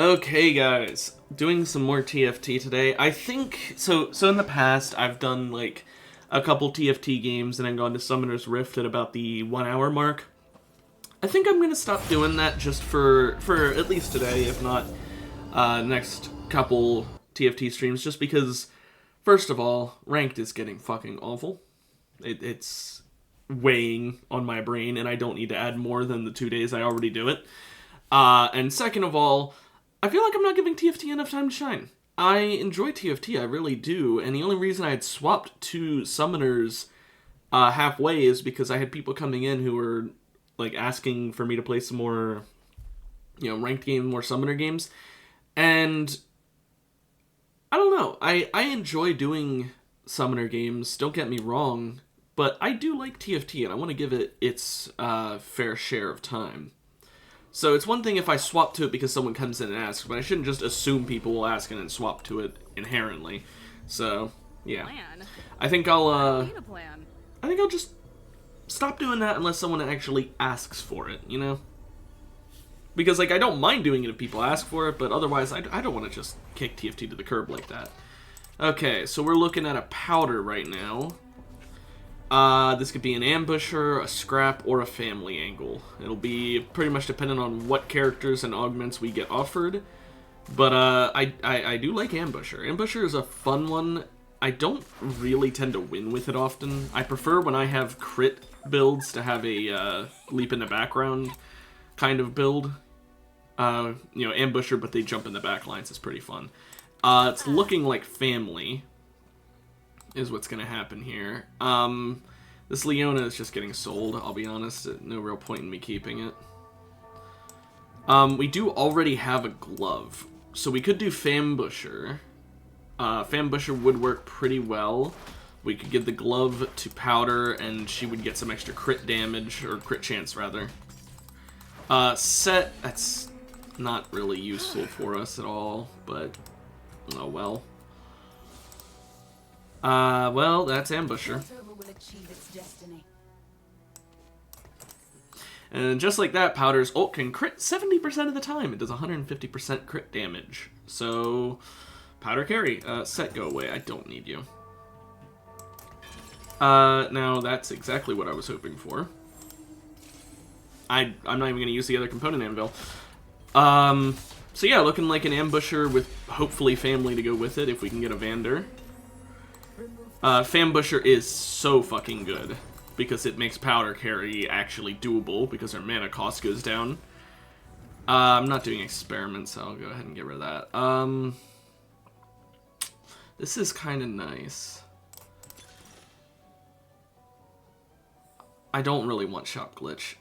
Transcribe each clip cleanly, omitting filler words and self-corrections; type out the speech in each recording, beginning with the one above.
Okay, guys, doing some more TFT today. I think so in the past I've done like a couple TFT games and then gone to Summoner's Rift at about the 1 hour mark. I think I'm gonna stop doing that just for at least today, if not next couple TFT streams, just because first of all, ranked is getting fucking awful. It's weighing on my brain, and I don't need to add more than the 2 days I already do it. And second of all, I feel like I'm not giving TFT enough time to shine. I enjoy TFT, I really do, and the only reason I had swapped to Summoners halfway is because I had people coming in who were like asking for me to play some more, ranked game, more Summoner games, and I don't know. I enjoy doing Summoner games. Don't get me wrong, but I do like TFT, and I want to give it its fair share of time. So it's one thing if I swap to it because someone comes in and asks, but I shouldn't just assume people will ask and then swap to it inherently. So yeah, I think I'll just stop doing that unless someone actually asks for it, Because like I don't mind doing it if people ask for it, but otherwise I don't want to just kick TFT to the curb like that. Okay, so we're looking at a powder right now. This could be an ambusher, a scrap, or a family angle. It'll be pretty much dependent on what characters and augments we get offered. But I do like ambusher. Ambusher is a fun one. I don't really tend to win with it often. I prefer when I have crit builds to have a leap in the background kind of build. Ambusher, but they jump in the back lines is pretty fun. It's looking like family is what's going to happen here. This Leona is just getting sold, I'll be honest. No real point in me keeping it. We do already have a glove, so we could do Fambusher. Fambusher would work pretty well. We could give the glove to Powder, and she would get some extra crit damage, or crit chance, rather. Set, that's not really useful for us at all, but oh well. Well, that's Ambusher. And just like that, Powder's ult can crit 70% of the time. It does 150% crit damage. So, Powder carry. Set, go away. I don't need you. Now, that's exactly what I was hoping for. I'm not even going to use the other component anvil. So yeah, looking like an ambusher with hopefully family to go with it if we can get a Vander. Fambusher is so fucking good because it makes Powder carry actually doable because our mana cost goes down. I'm not doing experiments, so I'll go ahead and get rid of that. This is kind of nice. I don't really want Shop Glitch.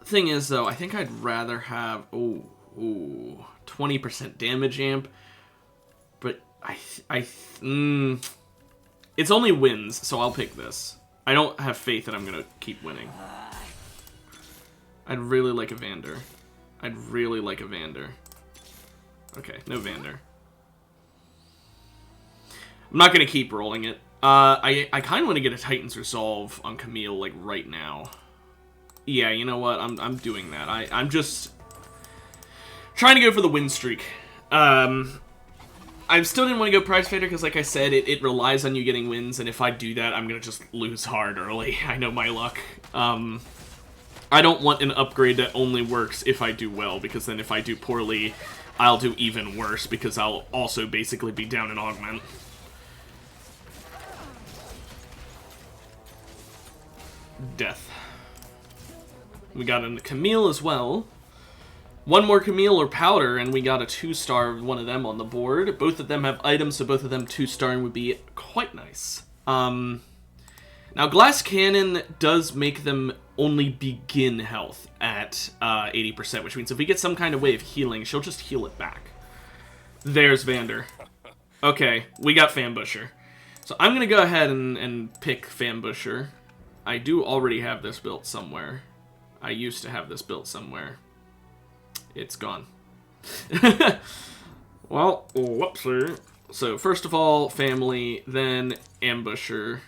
Thing is, though, I think I'd rather have 20% damage amp, but it's only wins, so I'll pick this. I don't have faith that I'm gonna keep winning. I'd really like a Vander. I'd really like a Vander. Okay, no Vander. I'm not gonna keep rolling it. I kind of want to get a Titan's Resolve on Camille like right now. Yeah, you know what? I'm doing that. I'm just trying to go for the win streak. I still didn't want to go Prize Fighter because, like I said, it relies on you getting wins, and if I do that, I'm going to just lose hard early. I know my luck. I don't want an upgrade that only works if I do well, because then if I do poorly, I'll do even worse, because I'll also basically be down an augment. Death. We got a Camille as well. One more Camille or Powder, and we got a 2-star of one of them on the board. Both of them have items, so both of them 2-star would be quite nice. Now, Glass Cannon does make them only begin health at 80%, which means if we get some kind of way of healing, she'll just heal it back. There's Vander. Okay, we got Fambusher. So I'm going to go ahead and pick Fambusher. I do already have this built somewhere. I used to have this built somewhere. It's gone. Well, whoopsie. So, first of all, family, then ambusher,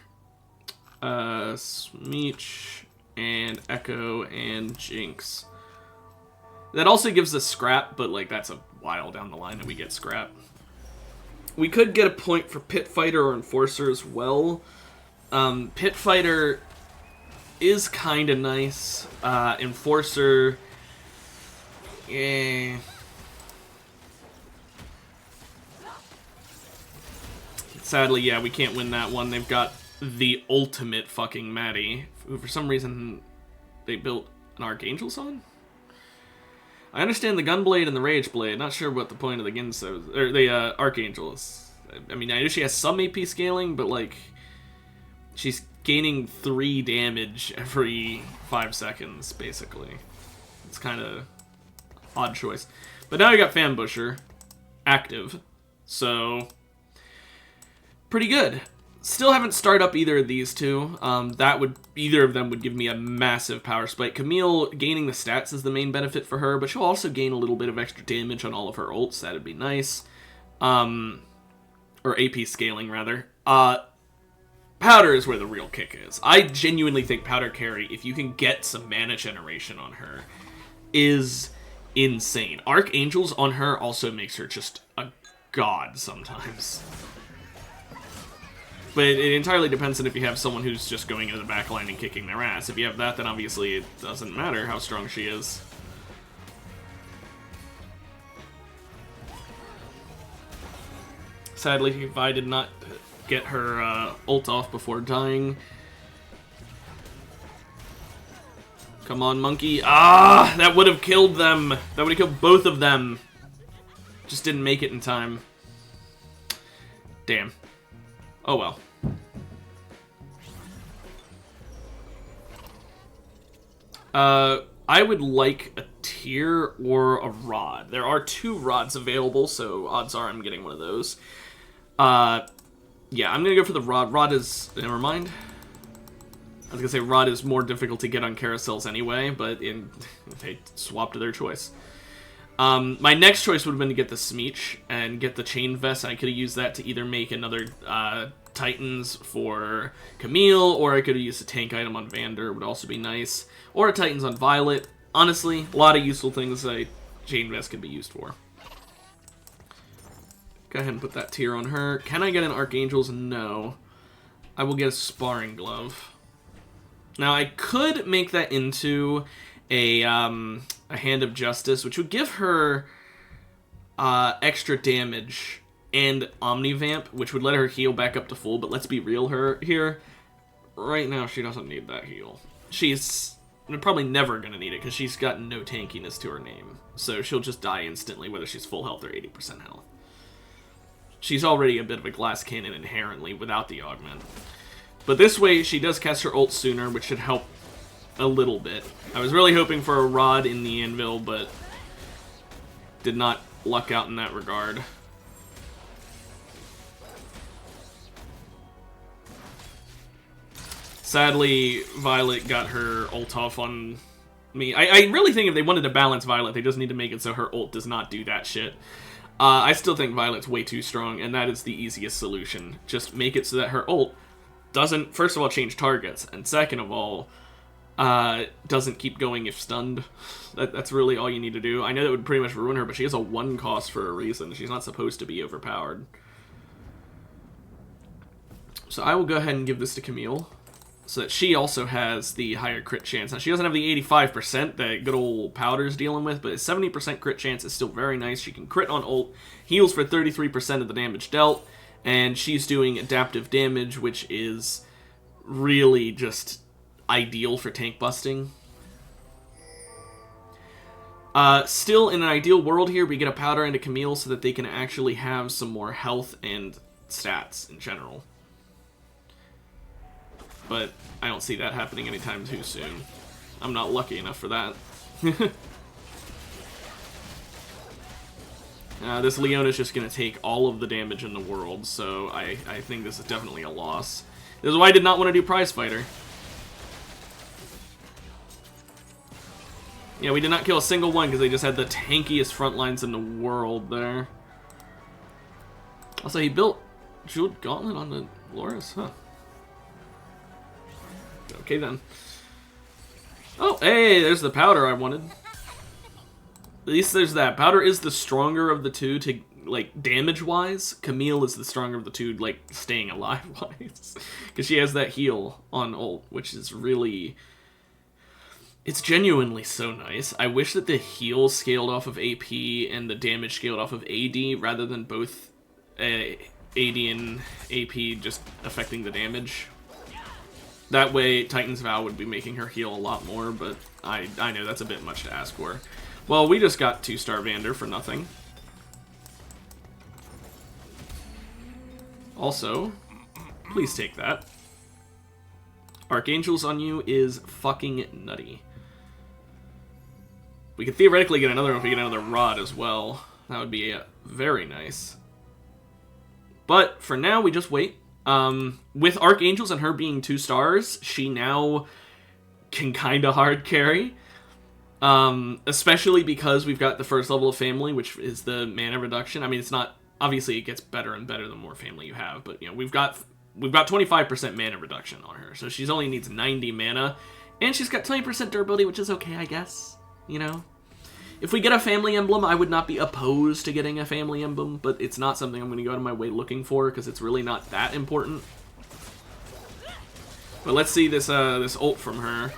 Smeech, and Echo, and Jinx. That also gives us scrap, but like that's a while down the line that we get scrap. We could get a point for Pit Fighter or Enforcer as well. Pit Fighter is kind of nice. Enforcer, yeah. Sadly, yeah, we can't win that one. They've got the ultimate fucking Maddie, who for some reason they built an Archangel's on. I understand the Gunblade and the Rage Blade. Not sure what the point of the Ginso or the Archangel is. I mean, I know she has some AP scaling, but like, she's gaining 3 damage every 5 seconds, basically. It's kind of odd choice. But now I got Fambusher active, so pretty good. Still haven't started up either of these two. Either of them would give me a massive power spike. Camille gaining the stats is the main benefit for her, but she'll also gain a little bit of extra damage on all of her ults. That'd be nice. Or AP scaling, rather. Powder is where the real kick is. I genuinely think Powder Carry, if you can get some mana generation on her, is insane. Archangels on her also makes her just a god sometimes. But it entirely depends on if you have someone who's just going into the backline and kicking their ass. If you have that, then obviously it doesn't matter how strong she is. Sadly, Vi did not get her ult off before dying. Come on, monkey. Ah, that would have killed them. That would have killed both of them. Just didn't make it in time. Damn. Oh well. I would like a tear or a rod. There are 2 rods available, so odds are I'm getting one of those. Yeah, I'm gonna go for the rod. Rod is... Never mind. I was gonna say rod is more difficult to get on carousels anyway, but they swapped their choice. My next choice would have been to get the Smeech and get the Chain Vest. I could have used that to either make another Titans for Camille, or I could have used a tank item on Vander, would also be nice. Or a Titans on Violet. Honestly, a lot of useful things that Chain Vest could be used for. Go ahead and put that tier on her. Can I get an Archangel's? No. I will get a Sparring Glove. Now, I could make that into a Hand of Justice, which would give her extra damage and Omnivamp, which would let her heal back up to full, but let's be real here. Right now, she doesn't need that heal. She's probably never going to need it, because she's got no tankiness to her name. So she'll just die instantly, whether she's full health or 80% health. She's already a bit of a glass cannon inherently without the augment. But this way, she does cast her ult sooner, which should help a little bit. I was really hoping for a rod in the anvil, but did not luck out in that regard. Sadly, Violet got her ult off on me. I really think if they wanted to balance Violet, they just need to make it so her ult does not do that shit. I still think Violet's way too strong, and that is the easiest solution. Just make it so that her ult doesn't, first of all, change targets, and second of all, doesn't keep going if stunned. That's really all you need to do. I know that would pretty much ruin her, but she has a 1 cost for a reason. She's not supposed to be overpowered. So I will go ahead and give this to Camille, so that she also has the higher crit chance. Now, she doesn't have the 85% that good old Powder's dealing with, but a 70% crit chance is still very nice. She can crit on ult, heals for 33% of the damage dealt, and she's doing adaptive damage, which is really just ideal for tank busting. Still, in an ideal world here, we get a Powder and a Camille so that they can actually have some more health and stats in general. But I don't see that happening anytime too soon. I'm not lucky enough for that. This Leona's just going to take all of the damage in the world, so I think this is definitely a loss. This is why I did not want to do Prize Fighter. Yeah, we did not kill a single one because they just had the tankiest front lines in the world there. Also, he built Jeweled Gauntlet on the Loris? Huh. Okay, then. Oh, hey, there's the Powder I wanted. At least there's that. Powder is the stronger of the two to, like, damage-wise. Camille is the stronger of the two, like, staying alive-wise. Because she has that heal on ult, which is really... It's genuinely so nice. I wish that the heal scaled off of AP and the damage scaled off of AD, rather than both AD and AP just affecting the damage. That way, Titan's Vow would be making her heal a lot more, but I know that's a bit much to ask for. Well, we just got 2-star Vander for nothing. Also, please take that. Archangels on you is fucking nutty. We could theoretically get another one if we get another Rod as well. That would be very nice. But for now, we just wait. With Archangels and her being 2 stars, she now can kind of hard carry. Especially because we've got the first level of family, which is the mana reduction. I mean, it's not... Obviously, it gets better and better the more family you have. But, you know, we've got 25% mana reduction on her. So she only needs 90 mana. And she's got 20% durability, which is okay, I guess. You know? If we get a family emblem, I would not be opposed to getting a family emblem. But it's not something I'm going to go out of my way looking for, because it's really not that important. But let's see this ult from her.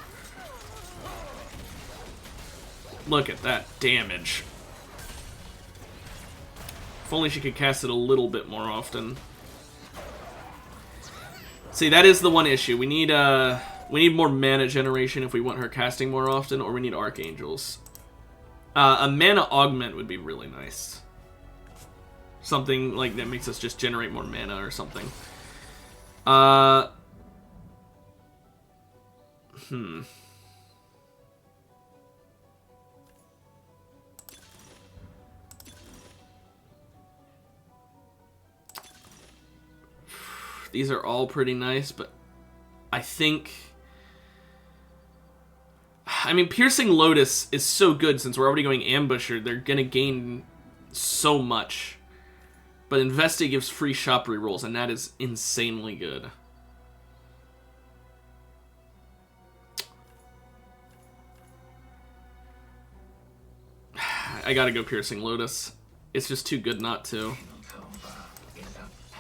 Look at that damage. If only she could cast it a little bit more often. See, that is the one issue. We need more mana generation if we want her casting more often, or we need Archangels. A mana augment would be really nice. Something like that makes us just generate more mana or something. These are all pretty nice, but I think... I mean, Piercing Lotus is so good since we're already going Ambusher. They're going to gain so much. But Investi gives free shop rerolls, and that is insanely good. I gotta go Piercing Lotus. It's just too good not to.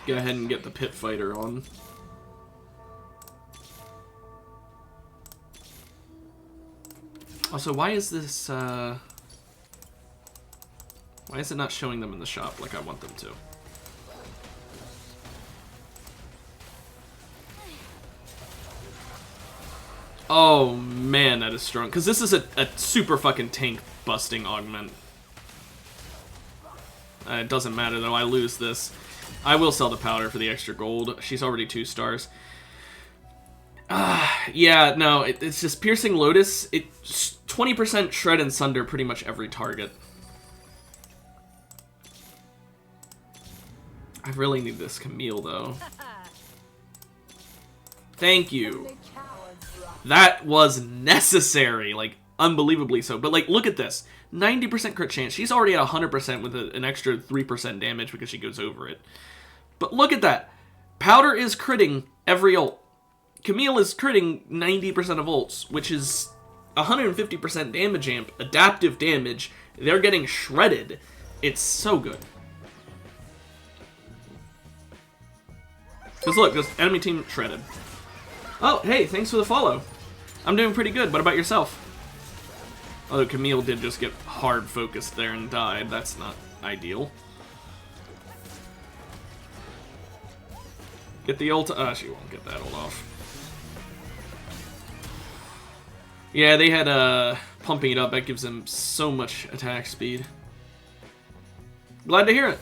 Go ahead and get the Pit Fighter on. Also, why is this, why is it not showing them in the shop like I want them to? Oh, man, that is strong. Because this is a super fucking tank busting augment. It doesn't matter, though. I lose this. I will sell the powder for the extra gold. She's already 2 stars. Yeah, no, it's just Piercing Lotus. It's 20% Shred and Sunder pretty much every target. I really need this Camille, though. Thank you. That was necessary, like, unbelievably so. But, like, look at this. 90% crit chance. She's already at 100% with an extra 3% damage because she goes over it. But look at that. Powder is critting every ult. Camille is critting 90% of ults, which is 150% damage amp, adaptive damage. They're getting shredded. It's so good. Because look, this enemy team shredded. Oh, hey, thanks for the follow. I'm doing pretty good. What about yourself? Although Camille did just get hard focused there and died. That's not ideal. Get the ult. She won't get that ult off. Yeah, they had pumping it up. That gives them so much attack speed. Glad to hear it.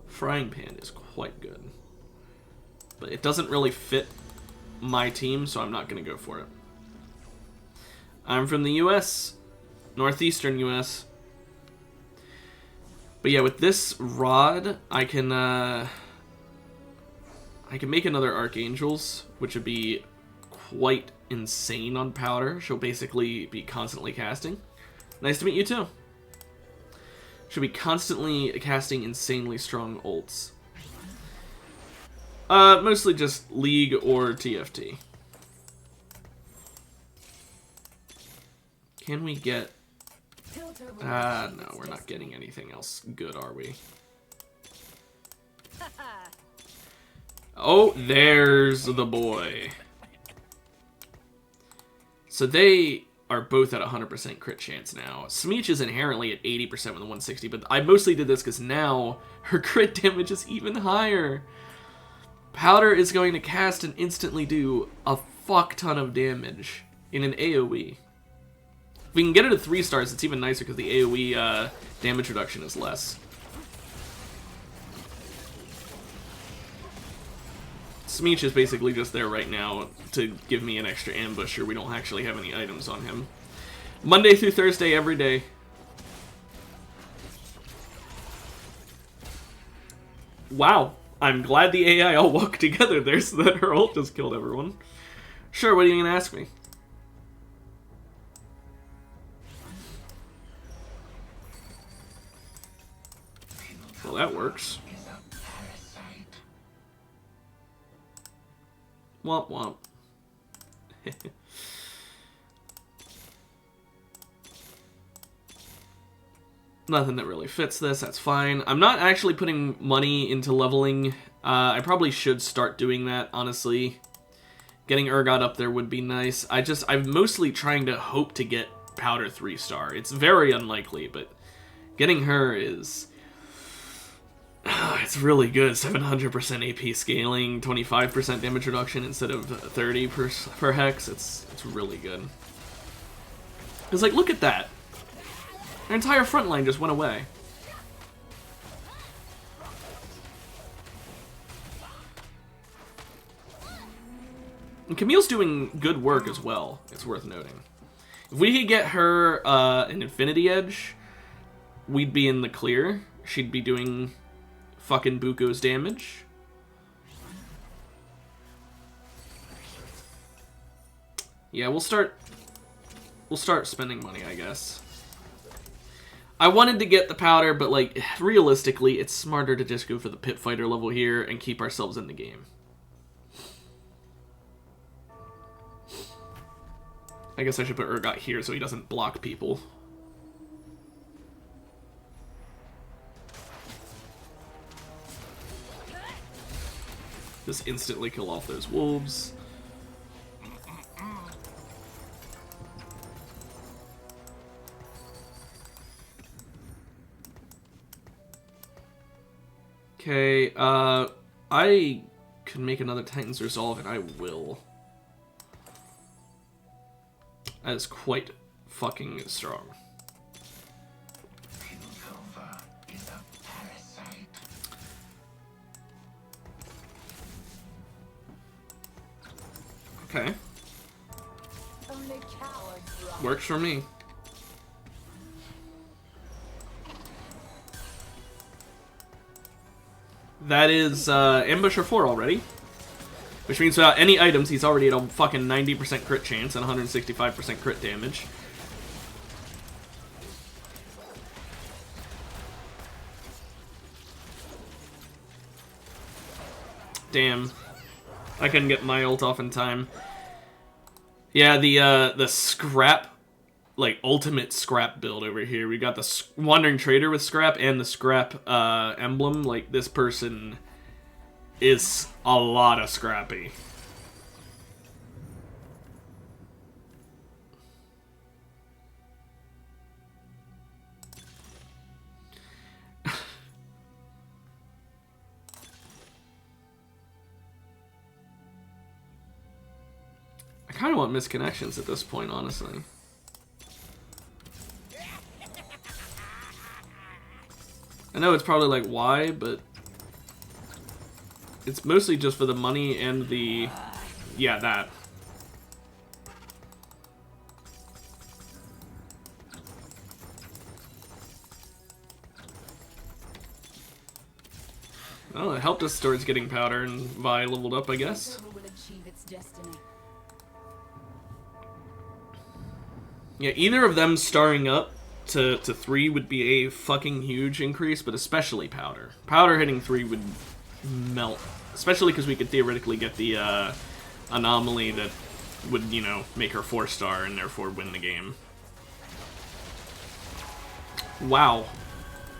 Frying Pan is quite good. But it doesn't really fit my team, so I'm not going to go for it. I'm from the US. Northeastern US. But yeah, with this Rod, I can make another Archangels, which would be quite insane on Powder. She'll basically be constantly casting. Nice to meet you too. She'll be constantly casting insanely strong ults. Mostly just League or TFT. Can we get... no, we're not getting anything else good, are we? Oh, there's the boy. So they are both at 100% crit chance now. Smeech is inherently at 80% with the 160, but I mostly did this because now her crit damage is even higher. Powder is going to cast and instantly do a fuck ton of damage in an AoE. If we can get it at 3 stars, it's even nicer because the AoE damage reduction is less. Smeech is basically just there right now to give me an extra ambusher. We don't actually have any items on him. Monday through Thursday, every day. Wow. I'm glad the AI all walked together there so that her ult just killed everyone. Sure, what are you going to ask me? Well, that works. Womp womp. Nothing that really fits this, that's fine. I'm not actually putting money into leveling. I probably should start doing that, honestly. Getting Urgot up there would be nice. I'm mostly trying to hope to get Powder 3-star. It's very unlikely, but getting her is... it's really good. 700% AP scaling, 25% damage reduction instead of 30 per hex. It's really good. It's like, look at that. Our entire front line just went away. And Camille's doing good work as well, it's worth noting. If we could get her an Infinity Edge, we'd be in the clear. She'd be doing fucking buko's damage. Yeah, we'll start spending money, I guess. I wanted to get the powder, but like realistically, it's smarter to just go for the pit fighter level here and keep ourselves in the game. I guess I should put Urgot here so he doesn't block people. Just instantly kill off those wolves. Okay, I could make another Titan's Resolve, and I will. That is quite fucking strong. Okay. Works for me. That is Ambusher 4 already. Which means without any items, he's already at a fucking 90% crit chance and 165% crit damage. Damn. I couldn't get my ult off in time. Yeah, the scrap, like, ultimate scrap build over here. We got the Wandering Trader with scrap and the scrap emblem. Like, this person is a lot of scrappy. I kind of want misconnections at this point, honestly. I know it's probably like, why, but it's mostly just for the money and the... yeah, that. Well, it helped us towards getting powder and Vi leveled up, I guess. Yeah, either of them starring up to 3 would be a fucking huge increase, but especially powder. Powder hitting 3 would melt. Especially because we could theoretically get the anomaly that would, you know, make her 4-star and therefore win the game. Wow.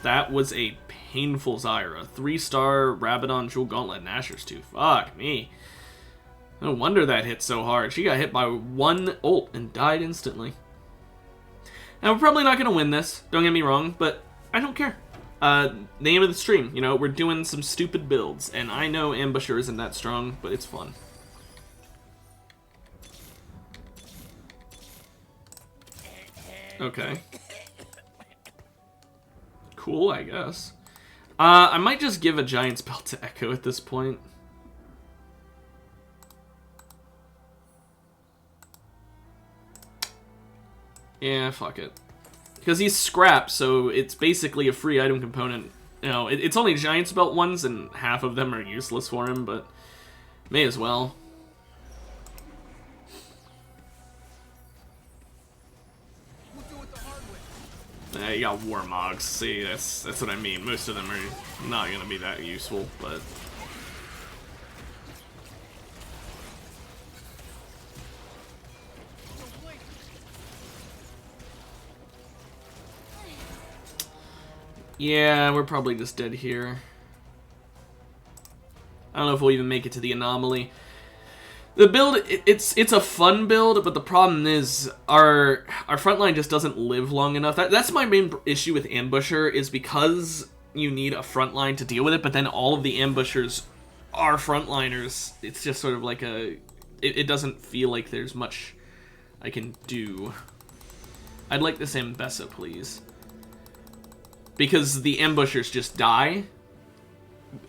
That was a painful Zyra. 3-star Rabadon Jewel Gauntlet Nashor's Tooth. Fuck me. No wonder that hit so hard. She got hit by one ult and died instantly. Now, we're probably not going to win this, don't get me wrong, but I don't care. Name of the stream, you know, we're doing some stupid builds, and I know Ambusher isn't that strong, but it's fun. Okay. Cool, I guess. I might just give a giant spell to Echo at this point. Yeah, fuck it. Because he's scrap, so it's basically a free item component. You know, it's only Giant's Belt ones, and half of them are useless for him, but may as well. You got Warmogs. See, that's what I mean. Most of them are not going to be that useful, but... Yeah, we're probably just dead here. I don't know if we'll even make it to the anomaly. The build, it's a fun build, but the problem is our frontline just doesn't live long enough. That's my main issue with Ambusher, is because you need a frontline to deal with it, but then all of the Ambushers are frontliners. It's just sort of like a... It doesn't feel like there's much I can do. I'd like this Ambessa, please. Because the Ambushers just die.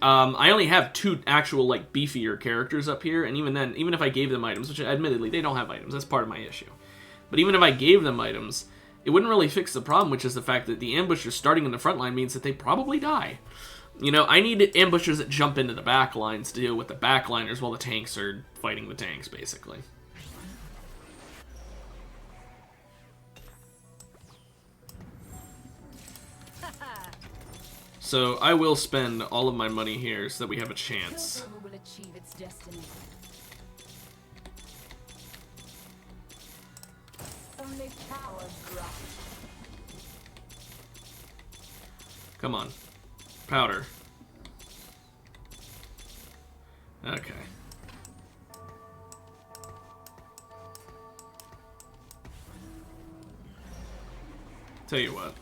I only have 2 actual, like, beefier characters up here, and even then, even if I gave them items, which admittedly, they don't have items, that's part of my issue. But even if I gave them items, it wouldn't really fix the problem, which is the fact that the Ambushers starting in the front line means that they probably die. You know, I need Ambushers that jump into the back lines to deal with the backliners while the tanks are fighting the tanks, basically. So I will spend all of my money here so that we have a chance. Will achieve its destiny. Only power drop. Come on. Powder. Okay. Tell you what.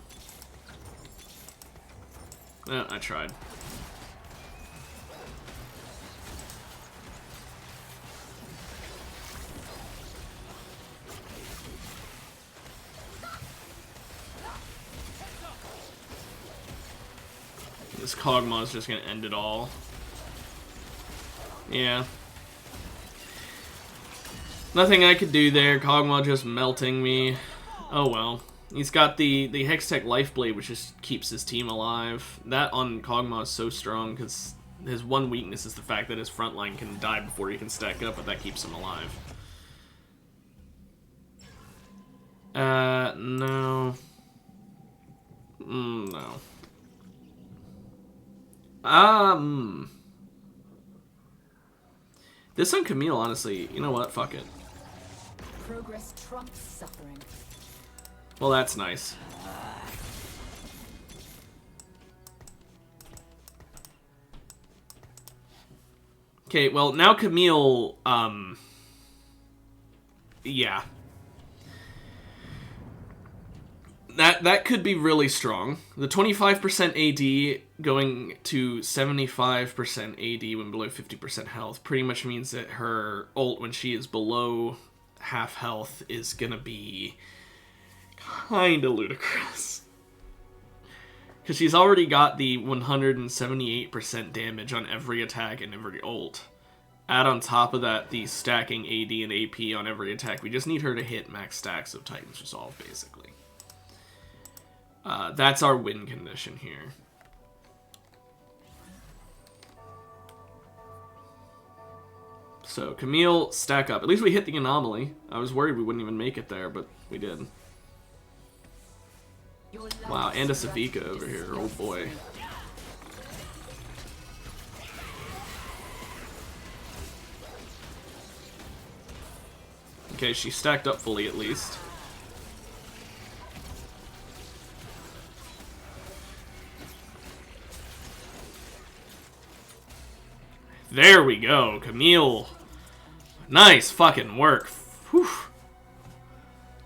I tried. This Kog'Maw is just gonna end it all. Yeah. Nothing I could do there. Kog'Maw just melting me. Oh well. He's got the Hextech Lifeblade, which just keeps his team alive. That on Kog'Maw is so strong, because his one weakness is the fact that his frontline can die before he can stack up, but that keeps him alive. No. No. This on Camille, honestly, you know what? Fuck it. Progress trumps suffering. Well, that's nice. Okay, well, now Camille, yeah. That could be really strong. The 25% AD going to 75% AD when below 50% health pretty much means that her ult when she is below half health is gonna be kinda ludicrous. Because she's already got the 178% damage on every attack and every ult. Add on top of that the stacking AD and AP on every attack. We just need her to hit max stacks of Titan's Resolve, basically. That's our win condition here. So, Camille, stack up. At least we hit the anomaly. I was worried we wouldn't even make it there, but we did. Wow, and a Savika over here. Oh boy. Okay, she stacked up fully at least. There we go, Camille. Nice fucking work. Whew.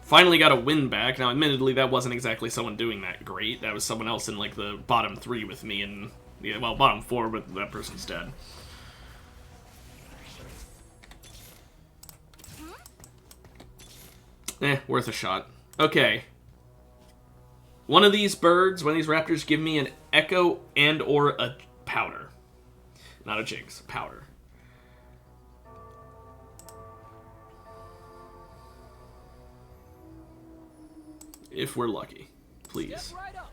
Finally got a win back. Now, admittedly, that wasn't exactly someone doing that great. That was someone else in, like, the bottom 3 with me, and, yeah, well, bottom 4, but that person's dead. Worth a shot. Okay. One of these birds, one of these raptors, give me an echo and or a powder. Not a Jinx, powder. If we're lucky. Please. Right up.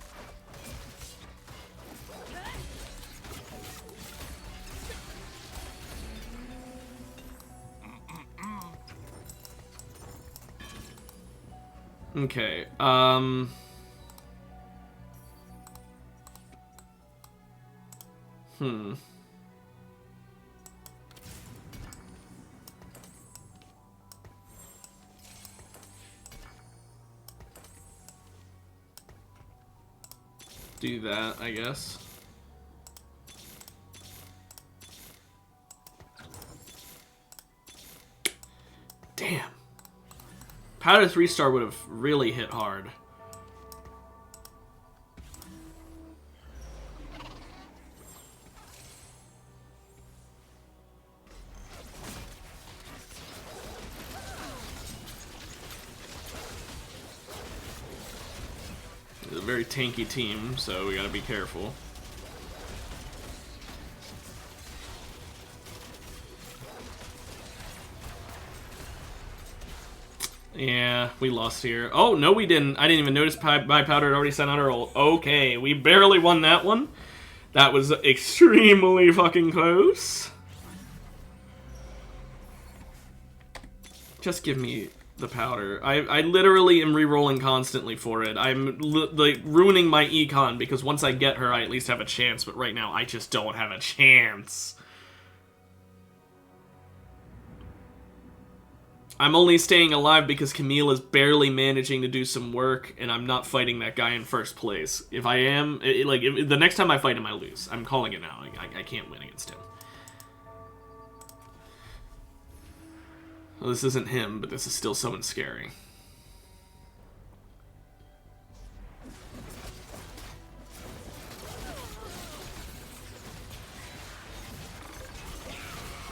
Okay, do that, I guess. Damn. Powder 3-star would have really hit hard. It's a very tanky team, so we gotta be careful. Yeah, we lost here. Oh, no we didn't. I didn't even notice my powder had already sent out our ult. Okay, we barely won that one. That was extremely fucking close. Just give me the powder. I literally am re-rolling constantly for it. I'm like ruining my econ because once I get her, I at least have a chance. But right now, I just don't have a chance. I'm only staying alive because Camille is barely managing to do some work, and I'm not fighting that guy in first place. If I am, the next time I fight him, I lose. I'm calling it now. I can't win against him. Well, this isn't him, but this is still someone scary.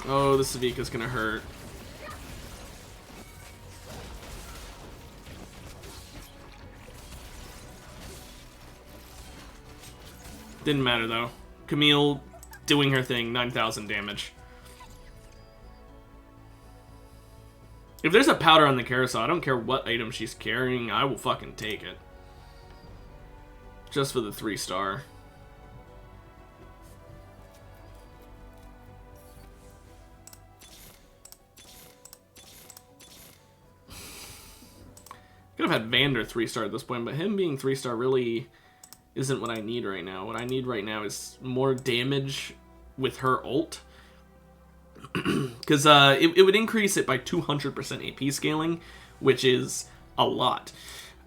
Oh, this Savika's gonna hurt. Didn't matter, though. Camille doing her thing, 9,000 damage. If there's a powder on the carousel, I don't care what item she's carrying, I will fucking take it. Just for the 3-star. Could have had Vander 3-star at this point, but him being 3-star really isn't what I need right now. What I need right now is more damage with her ult. Because it would increase it by 200% AP scaling, which is a lot.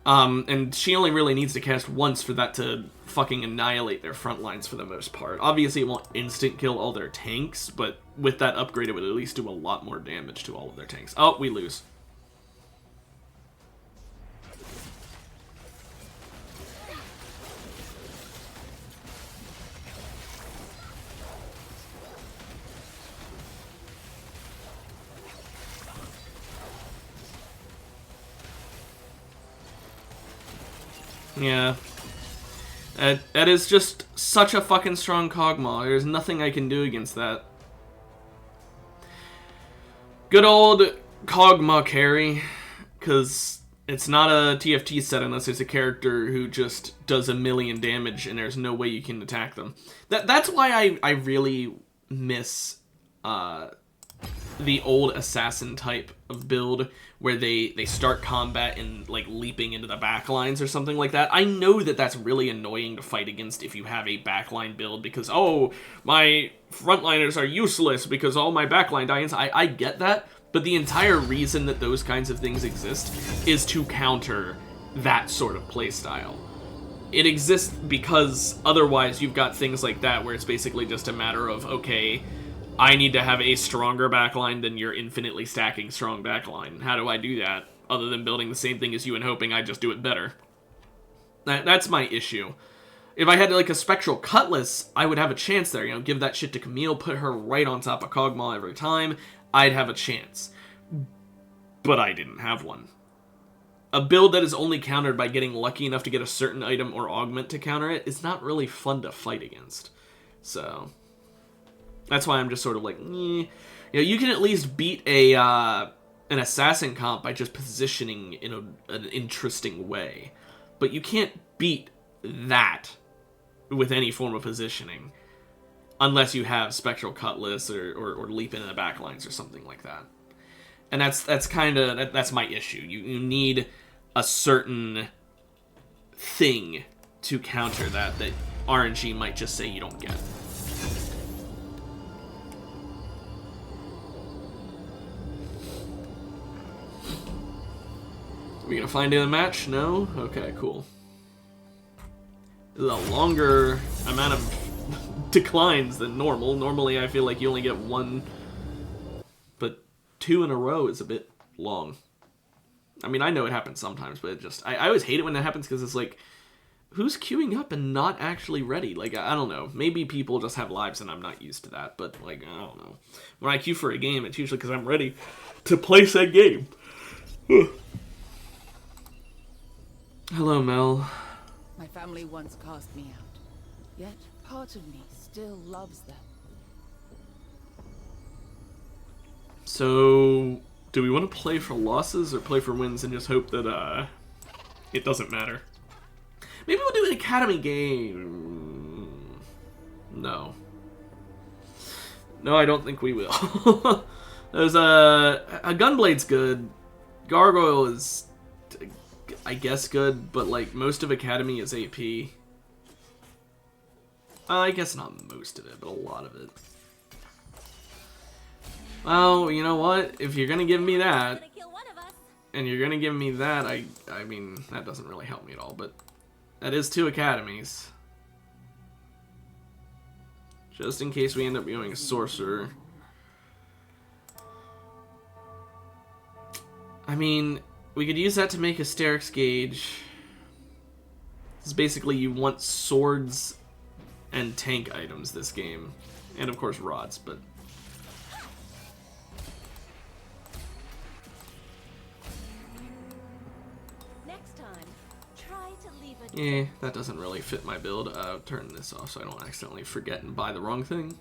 And she only really needs to cast once for that to fucking annihilate their front lines for the most part. Obviously, it won't instant kill all their tanks, but with that upgrade, it would at least do a lot more damage to all of their tanks. Oh, we lose. Yeah. That is just such a fucking strong Kog'Maw. There's nothing I can do against that. Good old Kog'Maw carry, because it's not a TFT set unless there's a character who just does a million damage and there's no way you can attack them. That's why I really miss the old assassin type of build where they start combat and like leaping into the backlines or something like that. I know that that's really annoying to fight against if you have a backline build because, oh, my frontliners are useless because all my backline dies. I get that, but the entire reason that those kinds of things exist is to counter that sort of playstyle. It exists because otherwise you've got things like that where it's basically just a matter of, okay, I need to have a stronger backline than your infinitely stacking strong backline. How do I do that? Other than building the same thing as you and hoping I just do it better. That's my issue. If I had like a Spectral Cutlass, I would have a chance there. You know, give that shit to Camille, put her right on top of Kog'Maw every time. I'd have a chance. But I didn't have one. A build that is only countered by getting lucky enough to get a certain item or augment to counter it is not really fun to fight against. So that's why I'm just sort of like, eh. You know, you can at least beat an assassin comp by just positioning in an interesting way. But you can't beat that with any form of positioning unless you have Spectral Cutlass or leap into the backlines or something like that. And that's kind of that's my issue. You need a certain thing to counter that RNG might just say you don't get. Are we gonna find in a match? No? Okay, cool. This is a longer amount of declines than normal. Normally I feel like you only get one, but 2 in a row is a bit long. I mean, I know it happens sometimes, but it just... I always hate it when that happens because it's like, who's queuing up and not actually ready? Like, I don't know. Maybe people just have lives and I'm not used to that, but, like, I don't know. When I queue for a game, it's usually because I'm ready to play said game. Hello, Mel. My family once cast me out, yet part of me still loves them. So, do we want to play for losses or play for wins and just hope that it doesn't matter? Maybe we'll do an academy game. No. No, I don't think we will. There's a Gunblade's good. Gargoyle is, I guess, good, but like most of academy is AP. I guess not most of it, but a lot of it. Well, you know what? If you're gonna give me that, and you're gonna give me that, I mean, that doesn't really help me at all, but that is 2 academies. Just in case we end up going a sorcerer. I mean, we could use that to make a Asterix Gauge. This is basically you want swords and tank items this game. And of course rods, but... Next time, try to leave a yeah, that doesn't really fit my build. Turn this off so I don't accidentally forget and buy the wrong thing.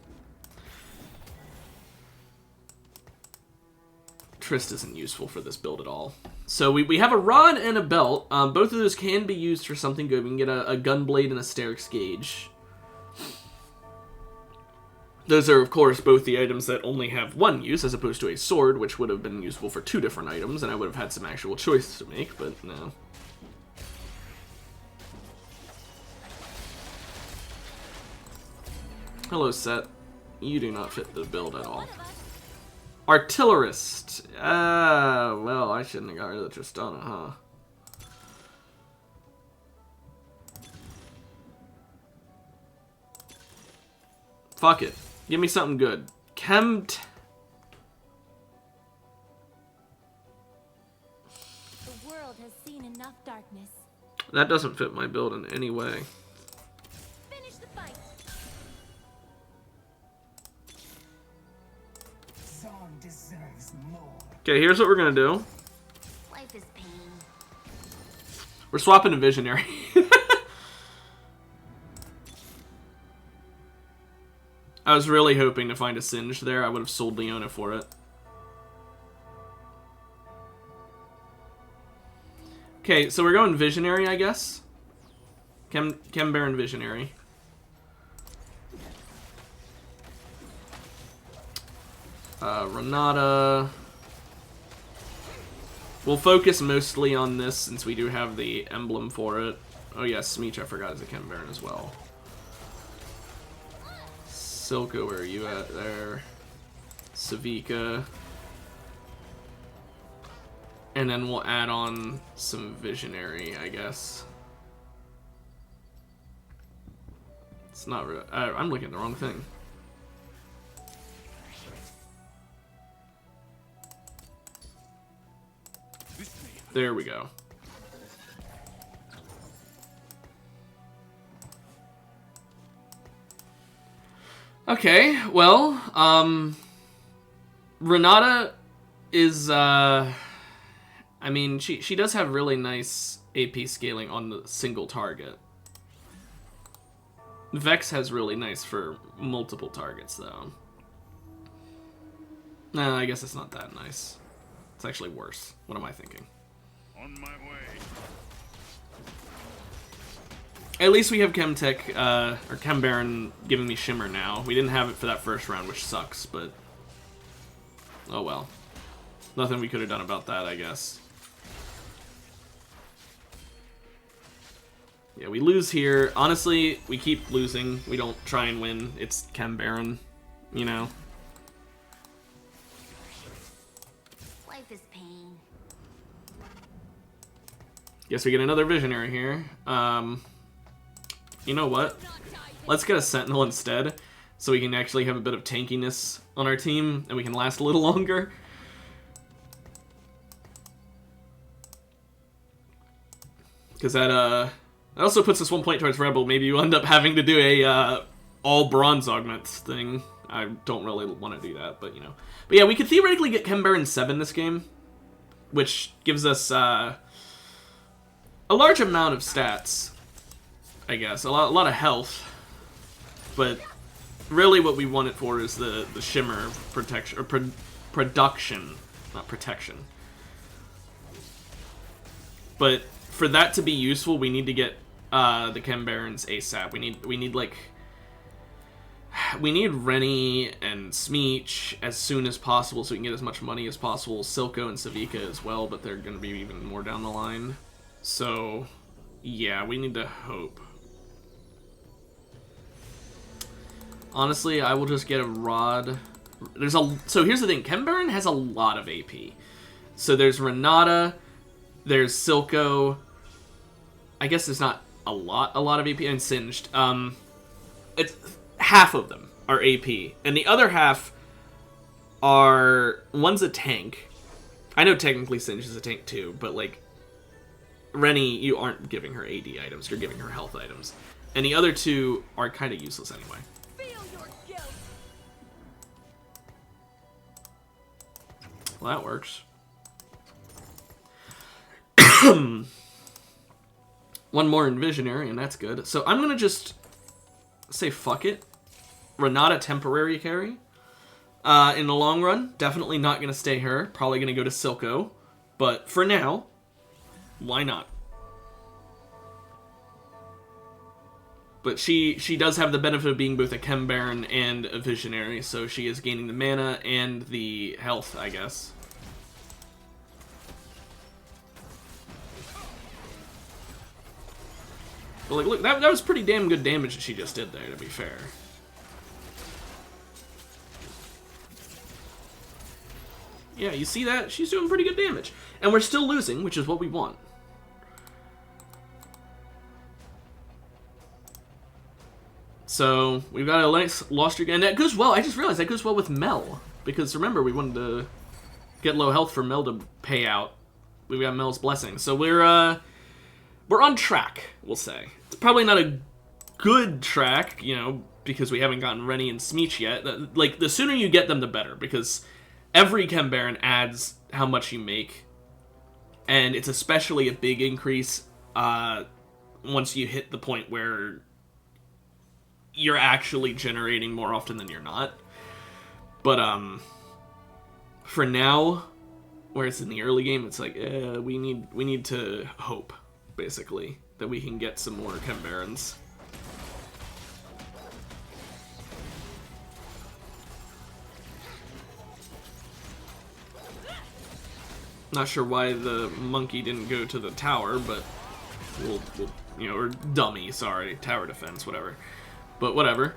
Trist isn't useful for this build at all. So we have a rod and a belt. Both of those can be used for something good. We can get a Gunblade and a Asterix Gauge. Those are, of course, both the items that only have one use, as opposed to a sword, which would have been useful for 2 different items, and I would have had some actual choice to make, but no. Hello, Set. You do not fit the build at all. Artillerist. Well, I shouldn't have got rid of Tristana, huh? Fuck it. Give me something good. The world has seen enough darkness. That doesn't fit my build in any way. Finish the fight. Okay, here's what we're gonna do. Life is pain. We're swapping to Visionary. I was really hoping to find a Singe there. I would have sold Leona for it. Okay, so we're going Visionary, I guess. Chem Baron Visionary. Renata. We'll focus mostly on this since we do have the emblem for it. Oh yeah, Smeech, I forgot, is a Chem Baron as well. Silco, where are you at there? Savika. And then we'll add on some Visionary, I guess. It's not really... I'm looking at the wrong thing. There we go. Okay, well, Renata is, I mean, she does have really nice AP scaling on the single target. Vex has really nice for multiple targets, though. No, I guess it's not that nice. It's actually worse. What am I thinking? On my way. At least we have Chemtech, or Chem Baron giving me Shimmer now. We didn't have it for that first round, which sucks, but... oh well. Nothing we could have done about that, I guess. Yeah, we lose here. Honestly, we keep losing. We don't try and win. It's Chem Baron, you know? Life is pain. Guess we get another Visionary here. You know what? Let's get a Sentinel instead, so we can actually have a bit of tankiness on our team, and we can last a little longer. Because that also puts us 1 point towards Rebel. Maybe you end up having to do a all bronze augments thing. I don't really want to do that, but you know. But yeah, we could theoretically get Chem Baron 7 this game, which gives us a large amount of stats, I guess. A lot of health. But really what we want it for is the Shimmer protection, or production, not protection. But for that to be useful, we need to get the Chem Barons ASAP. We need Rennie and Smeech as soon as possible so we can get as much money as possible. Silco and Savika as well, but they're going to be even more down the line. So, yeah, we need to hope. Honestly, I will just get a Rod. So here's the thing. Chem Baron has a lot of AP. So there's Renata, there's Silco. I guess there's not a lot of AP, and Singed. It's half of them are AP, and the other half are, one's a tank. I know technically Singed is a tank too, but like Rennie, you aren't giving her AD items, you're giving her health items. And the other two are kind of useless anyway. Feel your guilt. Well, that works. One more in Visionary, and that's good. So I'm going to just say fuck it. Renata temporary carry. In the long run, definitely not going to stay her. Probably going to go to Silco. But for now, why not? But she does have the benefit of being both a Chem Baron and a Visionary, so she is gaining the mana and the health, I guess. But like, look, that was pretty damn good damage that she just did there, to be fair. Yeah, you see that? She's doing pretty good damage. And we're still losing, which is what we want. So, we've got a nice lost streak, and that goes well. I just realized that goes well with Mel. Because remember, we wanted to get low health for Mel to pay out. We've got Mel's Blessing. So we're on track, we'll say. It's probably not a good track, you know, because we haven't gotten Rennie and Smeech yet. Like, the sooner you get them, the better, because every Chem Baron adds how much you make, and it's especially a big increase once you hit the point where you're actually generating more often than you're not. But for now, where it's in the early game, it's like we need to hope, basically, that we can get some more Chem Barons. Not sure why the monkey didn't go to the tower, but we'll you know, or dummy, sorry, tower defense, whatever. But whatever.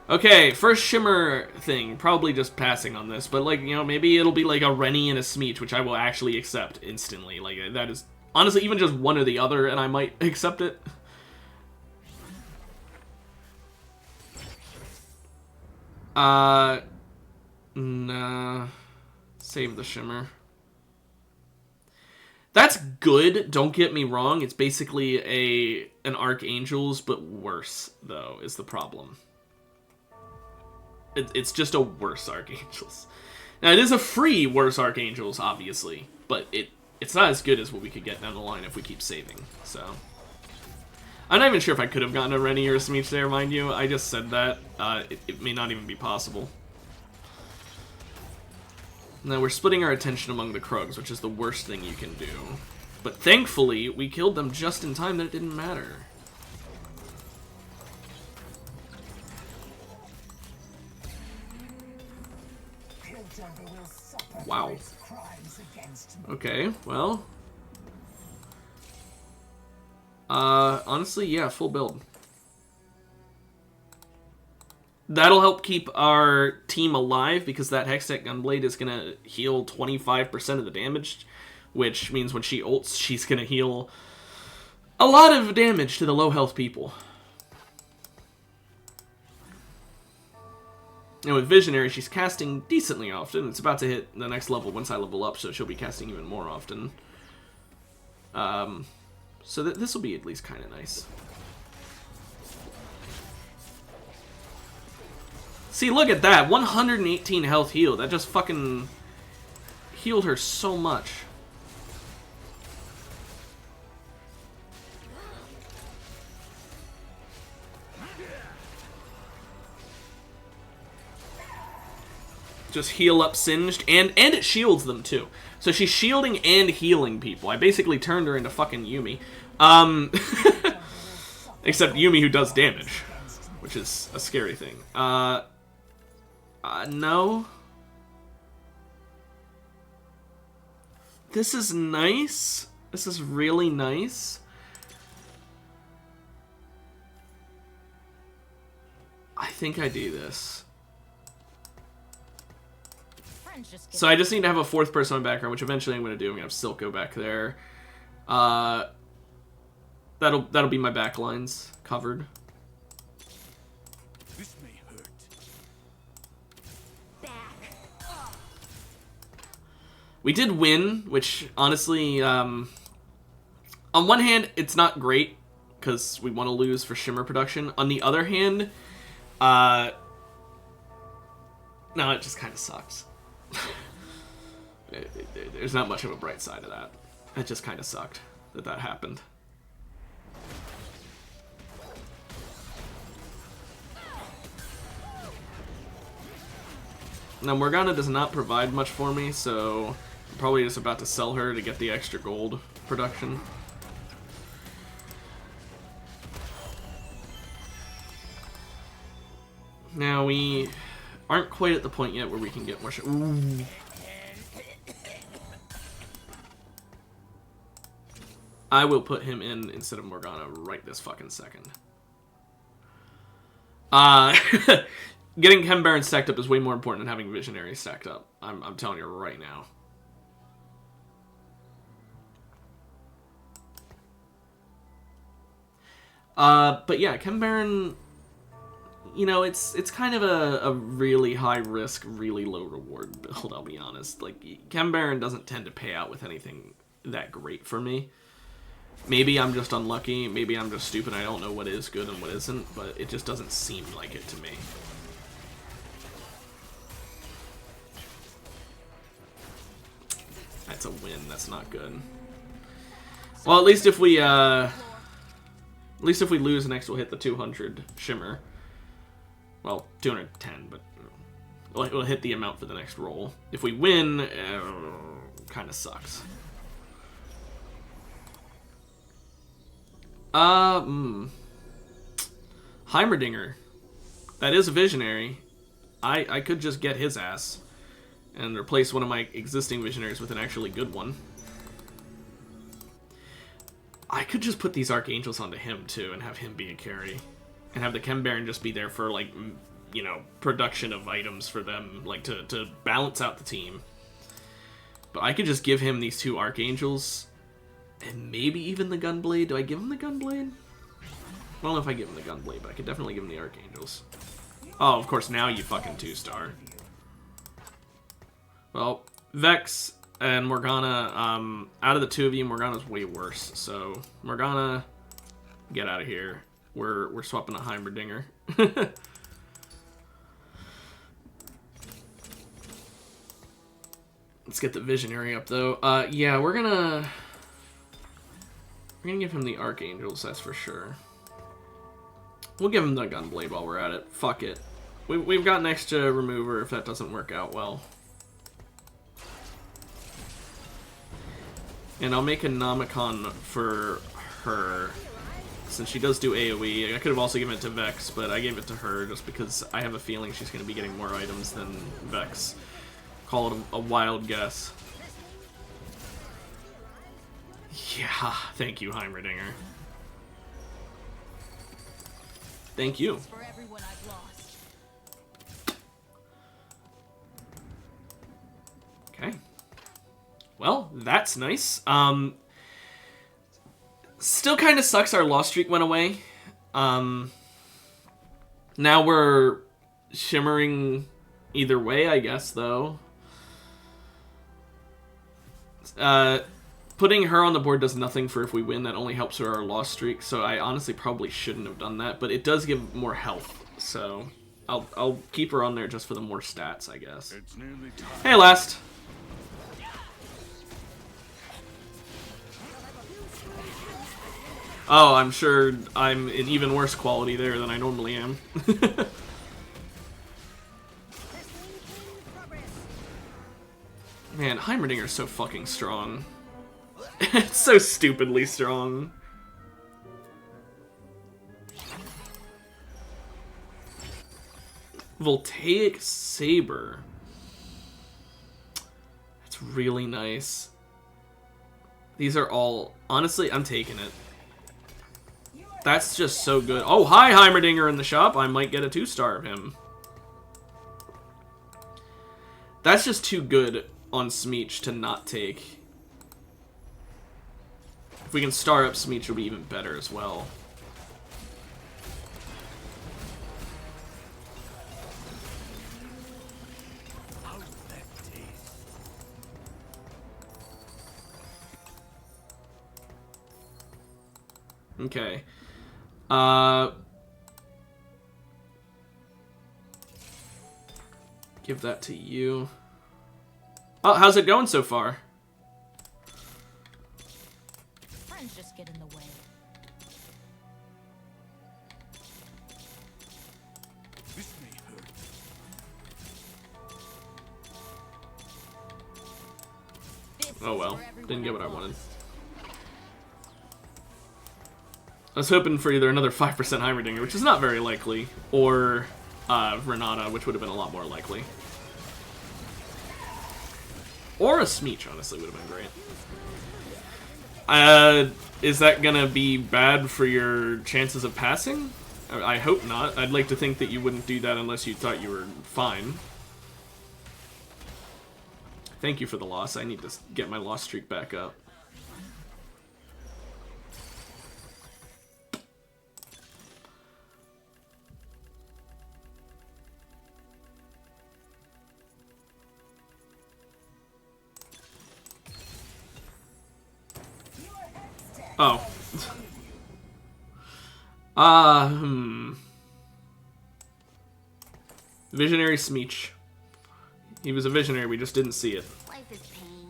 Okay, first Shimmer thing, probably just passing on this, but like, you know, maybe it'll be like a Rennie and a Smeech, which I will actually accept instantly. Like, that is, honestly, even just one or the other, and I might accept it. Nah. Save the Shimmer. That's good, don't get me wrong. It's basically an Archangels, but worse, though, is the problem. It's just a worse Archangels. Now, it is a free worse Archangels, obviously, but it's not as good as what we could get down the line if we keep saving, so... I'm not even sure if I could have gotten a Rennie or a Smeech there, mind you. I just said that. It may not even be possible. Now, we're splitting our attention among the Krugs, which is the worst thing you can do. But thankfully, we killed them just in time that it didn't matter. Wow. Okay, well... honestly, yeah, full build. That'll help keep our team alive, because that Hextech Gunblade is gonna heal 25% of the damage, which means when she ults, she's gonna heal a lot of damage to the low health people. And with Visionary, she's casting decently often. It's about to hit the next level once I level up, so she'll be casting even more often. So this will be at least kind of nice. See, look at that. 118 health heal. That just fucking healed her so much. Just heal up Singed, and it shields them too. So she's shielding and healing people. I basically turned her into fucking Yuumi. Except Yuumi who does damage, which is a scary thing. No. This is nice. This is really nice. I think I do this. So I just need to have a fourth person in the background, which eventually I'm going to do. I'm going to have Silco back there. That'll be my backlines covered. This may hurt. We did win, which honestly, on one hand, it's not great because we want to lose for Shimmer production. On the other hand, no, it just kind of sucks. There's not much of a bright side of that. It just kind of sucked that happened. Now, Morgana does not provide much for me, so I'm probably just about to sell her to get the extra gold production. Now, we aren't quite at the point yet where we can get more shit. Ooh. I will put him in instead of Morgana right this fucking second. Getting Chem Baron stacked up is way more important than having Visionary stacked up. I'm telling you right now. But yeah, Chem Baron, you know, it's kind of a really high risk, really low reward build, I'll be honest. Like, Chem Baron doesn't tend to pay out with anything that great for me. Maybe I'm just unlucky, maybe I'm just stupid, I don't know what is good and what isn't, but it just doesn't seem like it to me. That's a win, that's not good. Well, at least if we lose next we'll hit the 200 Shimmer. Well, 210, but we'll hit the amount for the next roll. If we win, kind of sucks. Heimerdinger. That is a Visionary. I could just get his ass and replace one of my existing Visionaries with an actually good one. I could just put these Archangels onto him, too, and have him be a carry. And have the Chem Baron just be there for, like, you know, production of items for them, like, to balance out the team. But I could just give him these two Archangels, and maybe even the Gunblade. Do I give him the Gunblade? I don't know if I give him the Gunblade, but I could definitely give him the Archangels. Oh, of course, now you fucking 2-star. Well, Vex And Morgana, out of the two of you, Morgana's way worse. So, Morgana, get out of here. We're swapping a Heimerdinger. Let's get the Visionary up, though. Yeah, we're gonna give him the Archangels, that's for sure. We'll give him the Gunblade while we're at it. Fuck it. We've got an extra remover if that doesn't work out well. And I'll make a Nomicon for her, since she does do AoE. I could have also given it to Vex, but I gave it to her just because I have a feeling she's going to be getting more items than Vex. Call it a wild guess. Yeah, thank you, Heimerdinger. Thank you. For everyone I've lost. Okay. Well, that's nice. Still kind of sucks our loss streak went away. Now we're shimmering either way, I guess, though. Putting her on the board does nothing for if we win. That only helps our loss streak, so I honestly probably shouldn't have done that. But it does give more health, so I'll keep her on there just for the more stats, I guess. Hey, Last. Oh, I'm sure I'm in even worse quality there than I normally am. Man, Heimerdinger's so fucking strong. It's so stupidly strong. Voltaic Saber. That's really nice. These are all... Honestly, I'm taking it. That's just so good. Oh, hi, Heimerdinger in the shop. I might get a 2-star of him. That's just too good on Smeech to not take. If we can star up Smeech, it'll be even better as well. Okay. Give that to you. Oh, how's it going so far? Friends just get in the way. This may hurt. Oh well, didn't get what I wanted. I was hoping for either another 5% Heimerdinger, which is not very likely, or Renata, which would have been a lot more likely. Or a Smeech, honestly, would have been great. Is that gonna be bad for your chances of passing? I hope not. I'd like to think that you wouldn't do that unless you thought you were fine. Thank you for the loss. I need to get my loss streak back up. Oh. Visionary Smeech. He was a visionary, we just didn't see it. Life is pain.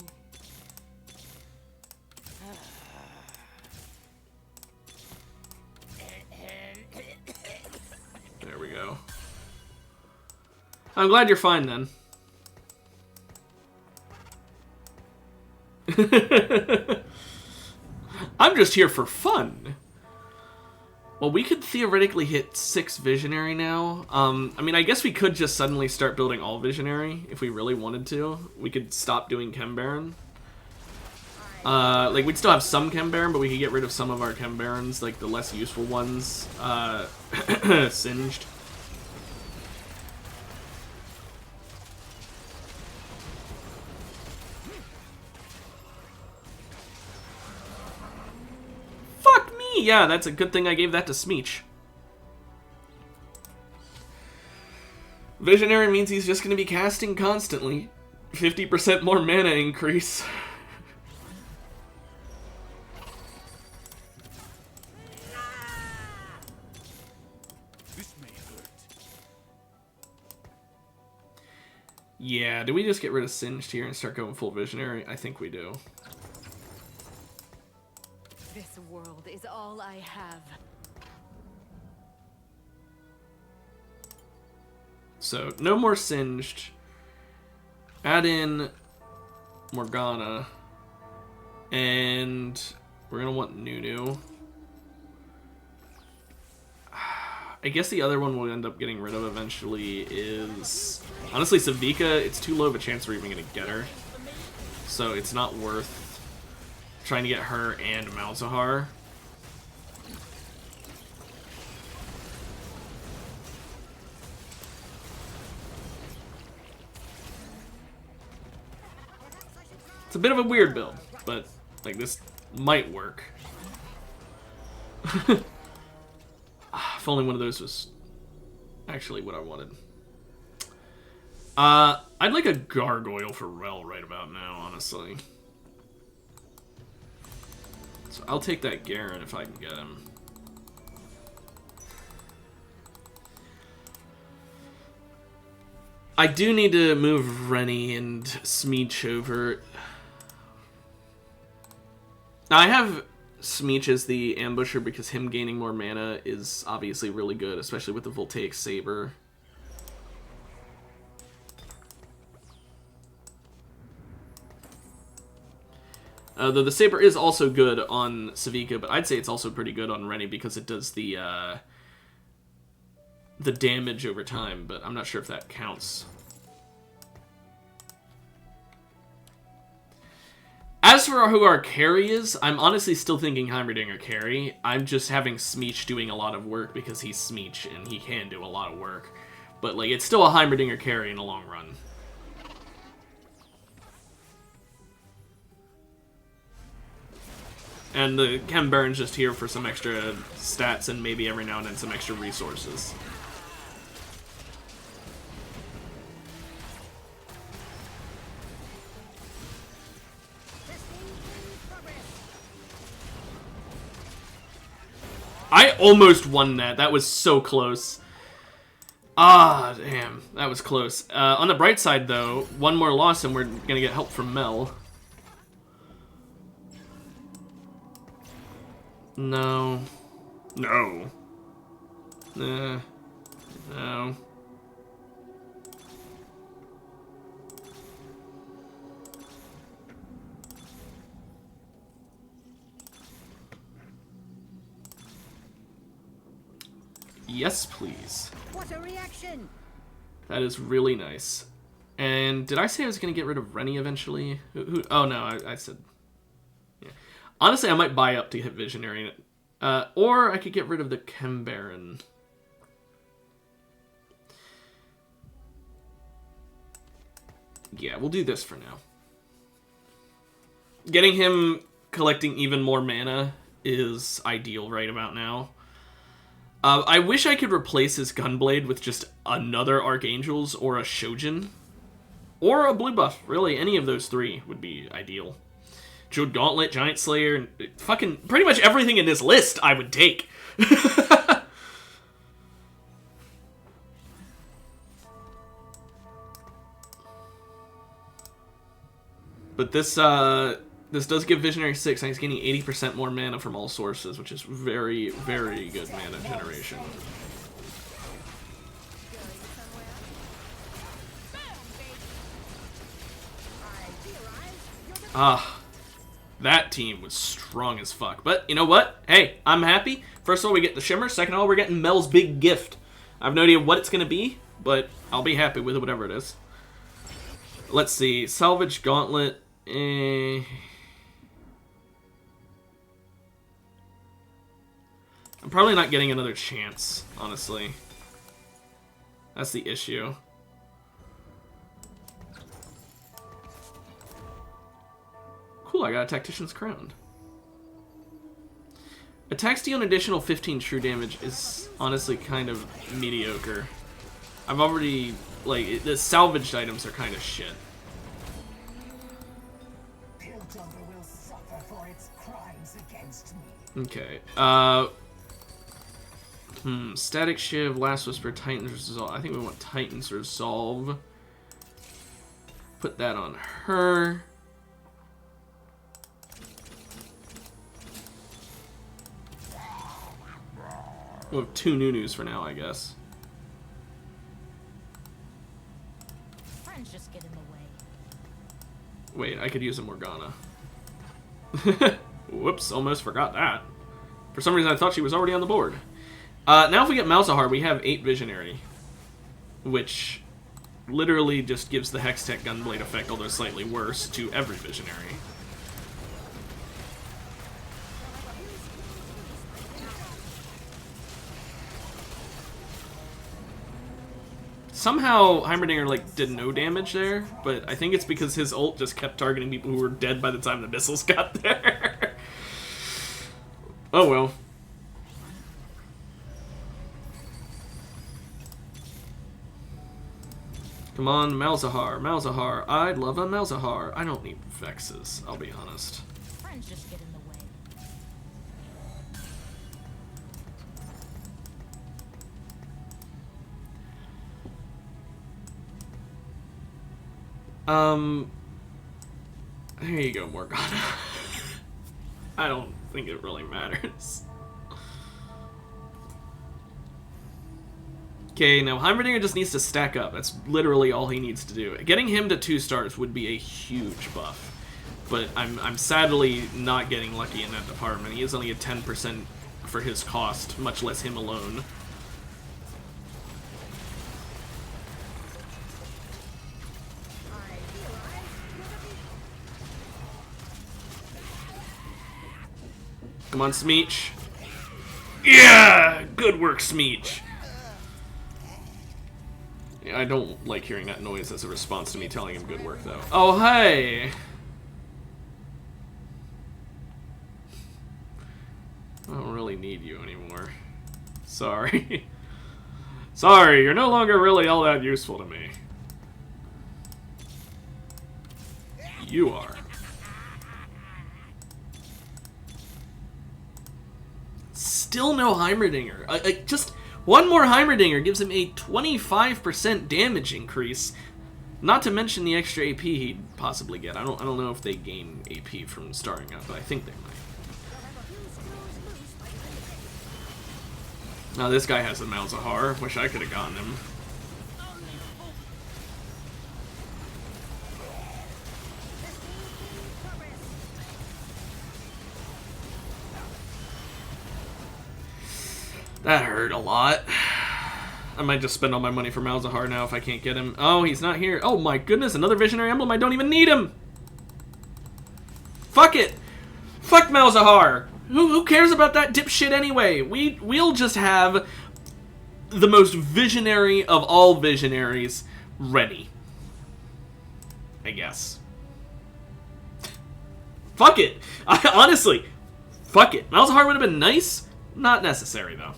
There we go. I'm glad you're fine then. I'm just here for fun. Well, we could theoretically hit 6 Visionary now. I mean, I guess we could just suddenly start building all Visionary if we really wanted to. We could stop doing Chem Baron. Like, we'd still have some Chem Baron, but we could get rid of some of our Chem Barons, like the less useful ones. Singed. Yeah, that's a good thing I gave that to Smeech. Visionary means he's just going to be casting constantly. 50% more mana increase. This may hurt. Yeah, do we just get rid of Singed here and start going full Visionary? I think we do. This world is all I have. So, no more Singed. Add in Morgana. And we're going to want Nunu. I guess the other one we'll end up getting rid of eventually is... Honestly, Savika, it's too low of a chance we're even going to get her. So it's not worth trying to get her and Malzahar. It's a bit of a weird build, but like this might work. If only one of those was actually what I wanted. I'd like a Gargoyle for Rel right about now, honestly. So I'll take that Garen if I can get him. I do need to move Rennie and Smeech over. Now, I have Smeech as the Ambusher because him gaining more mana is obviously really good, especially with the Voltaic Saber. Though the Saber is also good on Savika, but I'd say it's also pretty good on Rennie because it does the damage over time, but I'm not sure if that counts. As for who our carry is, I'm honestly still thinking Heimerdinger carry. I'm just having Smeech doing a lot of work because he's Smeech and he can do a lot of work. But like, it's still a Heimerdinger carry in the long run. And the Chem Baron's just here for some extra stats and maybe every now and then some extra resources. I almost won that. That was so close. Ah, damn. That was close. On the bright side, though, one more loss and we're going to get help from Mel. No. No. No. Yes, please. What a reaction! That is really nice. And did I say I was going to get rid of Rennie eventually? Oh, no, I said... Yeah. Honestly, I might buy up to hit Visionary. Or I could get rid of the Chem Baron. Yeah, we'll do this for now. Getting him collecting even more mana is ideal right about now. I wish I could replace his Gunblade with just another Archangels or a Shojin. Or a blue buff, really. Any of those three would be ideal. Jeweled Gauntlet, Giant Slayer, fucking pretty much everything in this list I would take. But this does give Visionary 6, and he's getting 80% more mana from all sources, which is very, very good mana generation. Ah, that team was strong as fuck. But you know what? Hey, I'm happy. First of all, we get the Shimmer. Second of all, we're getting Mel's big gift. I have no idea what it's going to be, but I'll be happy with it, whatever it is. Let's see. Salvage Gauntlet. I'm probably not getting another chance, honestly. That's the issue. Cool, I got a Tactician's Crown. Attacks deal an additional 15 true damage is honestly kind of mediocre. I've already, like, the salvaged items are kind of shit. Okay. Static Shiv, Last Whisper, Titan's Resolve. I think we want Titan's Resolve. Put that on her. We'll have 2 Nunus for now, I guess. Friends just get in the way. Wait, I could use a Morgana. Whoops, almost forgot that. For some reason, I thought she was already on the board. Now if we get Malzahar, we have 8 Visionary. Which literally just gives the Hextech Gunblade effect, although slightly worse, to every Visionary. Somehow, Heimerdinger, like, did no damage there, but I think it's because his ult just kept targeting people who were dead by the time the missiles got there. Oh well. Come on, Malzahar, Malzahar. I'd love a Malzahar. I don't need Vexes, I'll be honest. Friends just get in the way. There you go, Morgana. I don't think it really matters. Okay, now Heimerdinger just needs to stack up. That's literally all he needs to do. Getting him to 2 stars would be a huge buff. But I'm sadly not getting lucky in that department. He is only a 10% for his cost, much less him alone. Come on, Smeech. Yeah! Good work, Smeech. Yeah, I don't like hearing that noise as a response to me telling him good work, though. Oh, hey! I don't really need you anymore. Sorry. Sorry, you're no longer really all that useful to me. You are. Still no Heimerdinger. Just one more Heimerdinger gives him a 25% damage increase. Not to mention the extra AP he'd possibly get. I don't know if they gain AP from starring up, but I think they might. Now this guy has a Malzahar. Wish I could have gotten him. That hurt a lot. I might just spend all my money for Malzahar now if I can't get him. Oh, he's not here. Oh my goodness, another Visionary Emblem. I don't even need him. Fuck it. Fuck Malzahar. Who cares about that dipshit anyway? We'll just have the most visionary of all visionaries ready. I guess. Fuck it. Honestly, fuck it. Malzahar would have been nice. Not necessary, though.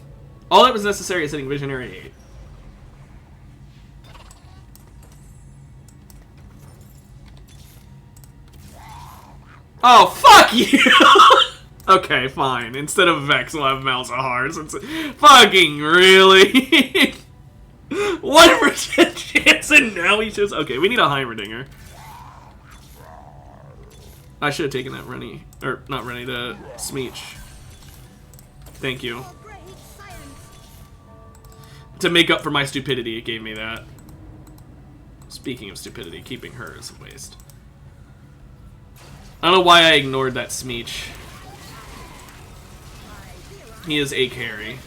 All that was necessary is hitting Visionary 8. Oh, fuck you! Okay, fine. Instead of Vex, we'll have Malzahar. Since fucking really? 1% chance, and now he shows. Okay, we need a Heimerdinger. I should have taken that Rennie. Or, not Rennie, the Smeech. Thank you. To make up for my stupidity, it gave me that. Speaking of stupidity, keeping her is a waste. I don't know why I ignored that Smeech. He is a carry.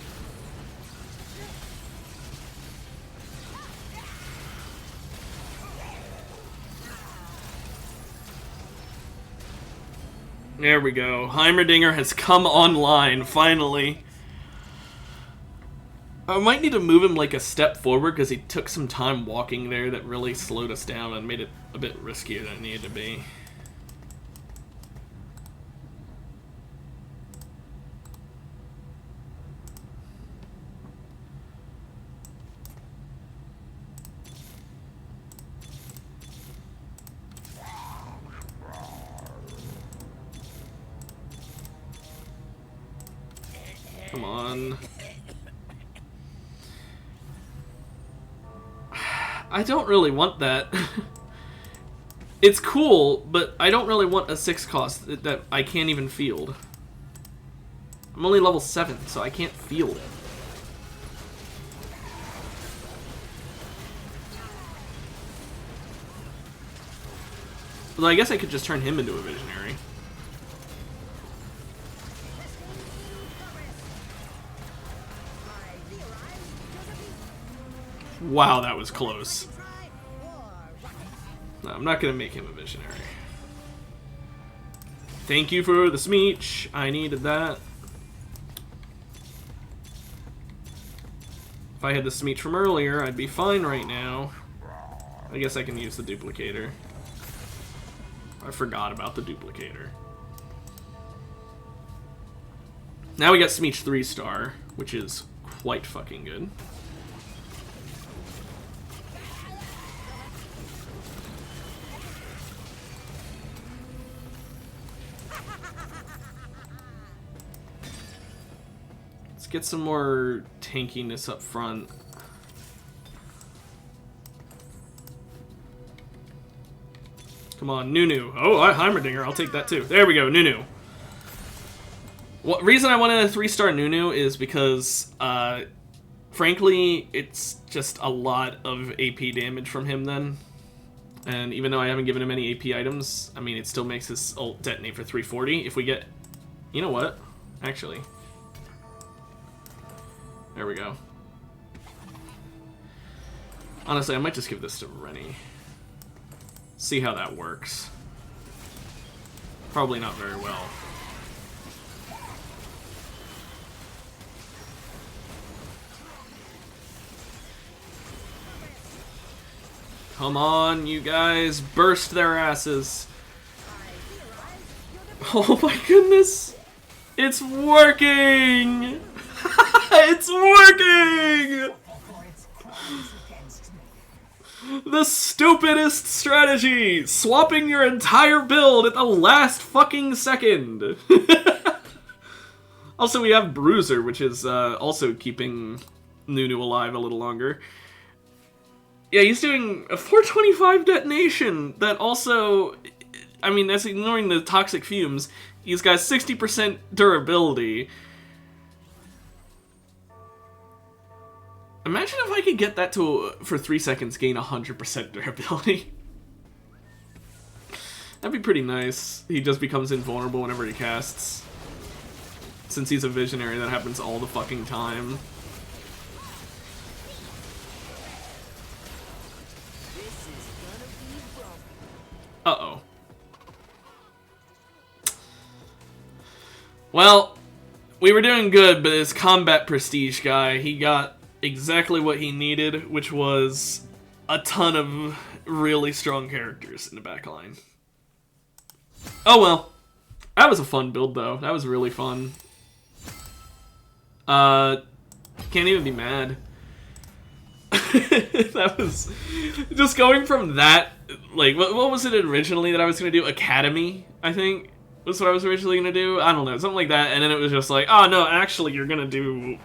There we go. Heimerdinger has come online, finally. I might need to move him like a step forward because he took some time walking there that really slowed us down and made it a bit riskier than it needed to be. Come on. I don't really want that. It's cool, but I don't really want a 6 cost that I can't even field. I'm only level 7, so I can't field it. Although I guess I could just turn him into a visionary. Wow, that was close. No, I'm not gonna make him a visionary. Thank you for the Smeech. I needed that. If I had the Smeech from earlier, I'd be fine right now. I guess I can use the duplicator. I forgot about the duplicator. Now we got Smeech 3-star, which is quite fucking good. Let's get some more tankiness up front. Come on, Nunu. Oh, Heimerdinger, I'll take that too. There we go, Nunu. What reason I wanted a 3-star Nunu is because, frankly, it's just a lot of AP damage from him then. And even though I haven't given him any AP items, I mean, it still makes his ult detonate for 340. If we get... You know what? Actually. There we go. Honestly, I might just give this to Rennie. See how that works. Probably not very well. Come on, you guys. Burst their asses. Oh my goodness. It's working! It's working! The stupidest strategy! Swapping your entire build at the last fucking second! Also, we have Bruiser, which is also keeping Nunu alive a little longer. Yeah, he's doing a 425 detonation that also... I mean, that's ignoring the toxic fumes. He's got 60% durability. Imagine if I could get that to, for 3 seconds, gain 100% durability. That'd be pretty nice. He just becomes invulnerable whenever he casts. Since he's a visionary, that happens all the fucking time. Uh-oh. Well, we were doing good, but this combat prestige guy, he got exactly what he needed, which was a ton of really strong characters in the backline. Oh well. That was a fun build, though. That was really fun. Can't even be mad. That was... Just going from that... Like, what was it originally that I was going to do? Academy, I think, was what I was originally going to do. I don't know, something like that. And then it was just like, oh, no, actually, you're going to do...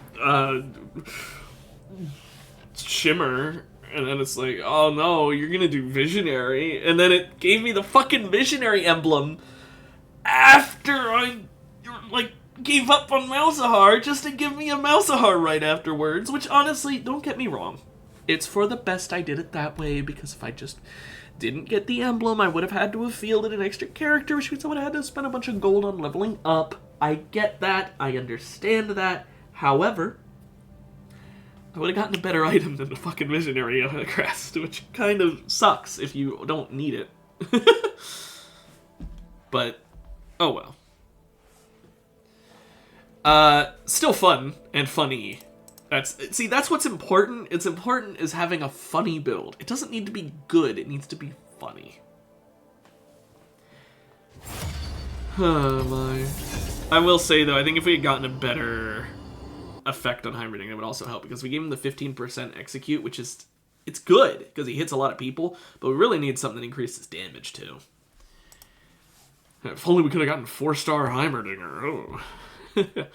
Shimmer, and then it's like, oh no, you're gonna do Visionary, and then it gave me the fucking Visionary emblem after I, like, gave up on Malzahar just to give me a Malzahar right afterwards, which honestly, don't get me wrong, it's for the best I did it that way, because if I just didn't get the emblem, I would have had to have fielded an extra character, which means I would have had to spend a bunch of gold on leveling up. I get that, I understand that, however... I would have gotten a better item than the fucking Visionary crest, which kind of sucks if you don't need it. But, oh well. Still fun and funny. That's what's important. It's important is having a funny build. It doesn't need to be good, it needs to be funny. Oh my. I will say though, I think if we had gotten a better effect on Heimerdinger, it would also help, because we gave him the 15% execute, which is, it's good because he hits a lot of people, but we really need something that increases damage too. If only we could have gotten 4-star Heimerdinger. Oh.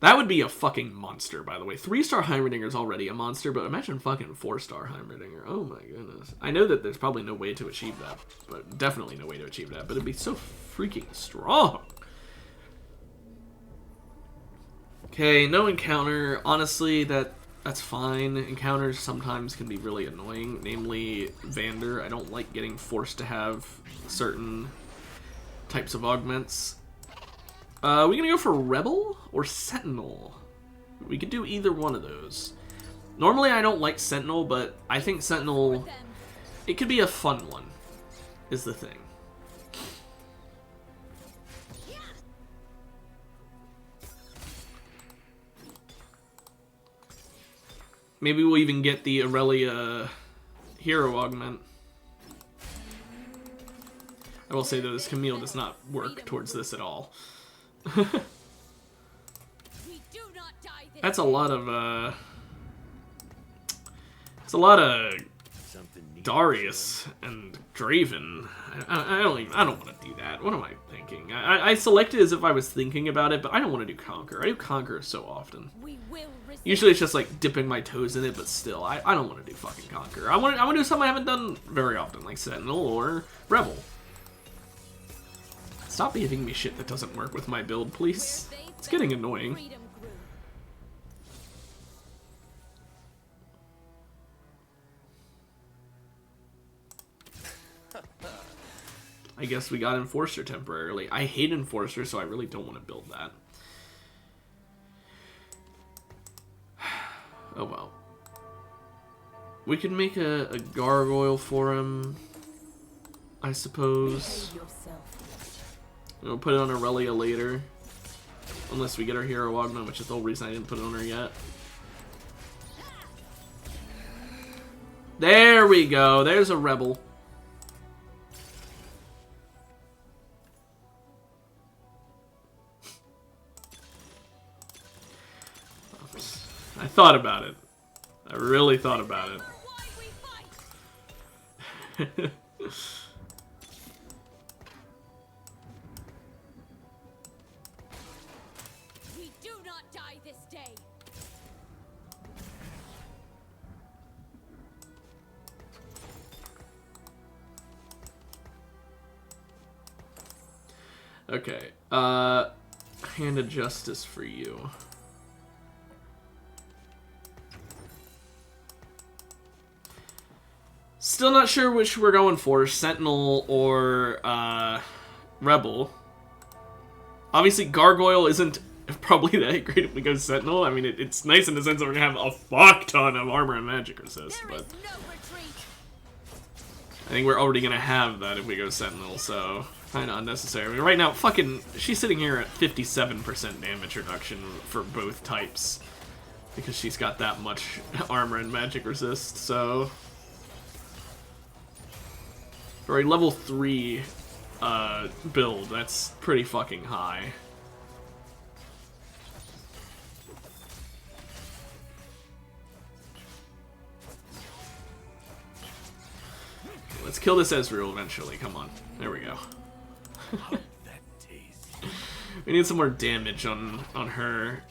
That would be a fucking monster, by the way. 3-star Heimerdinger is already a monster, but imagine fucking 4-star Heimerdinger. Oh my goodness. I know that there's probably no way to achieve that, but definitely no way to achieve that, but it'd be so freaking strong. Okay, no encounter. Honestly, that's fine. Encounters sometimes can be really annoying, namely Vander. I don't like getting forced to have certain types of augments. We gonna go for Rebel or Sentinel? We could do either one of those. Normally I don't like Sentinel, but I think Sentinel, it could be a fun one, is the thing. Maybe we'll even get the Aurelia hero augment. I will say though, this Camille does not work towards this at all. That's a lot of it's a lot of Darius and Draven. I don't want to do that. What am I thinking? I selected as if I was thinking about it, but I don't want to do Conquer. I do Conquer so often. Usually it's just like dipping my toes in it, but still, I don't want to do fucking Conquer. I want to do something I haven't done very often, like Sentinel or Rebel. Stop giving me shit that doesn't work with my build, please. It's getting annoying. I guess we got Enforcer temporarily. I hate Enforcer, so I really don't want to build that. Oh well. We could make a gargoyle for him, I suppose. We'll put it on Aurelia later. Unless we get our hero augment, which is the whole reason I didn't put it on her yet. There we go. There's a Rebel. I thought about it. I really thought about it. We do not die this day. Okay. Hand of Justice for you. Still not sure which we're going for, Sentinel or Rebel. Obviously, Gargoyle isn't probably that great if we go Sentinel. I mean, it's nice in the sense that we're going to have a fuck ton of armor and magic resist, but I think we're already going to have that if we go Sentinel, so kind of unnecessary. I mean, right now, fucking, she's sitting here at 57% damage reduction for both types because she's got that much armor and magic resist, so... For a level 3 build, that's pretty fucking high. Let's kill this Ezreal eventually, come on. There we go. We need some more damage on her.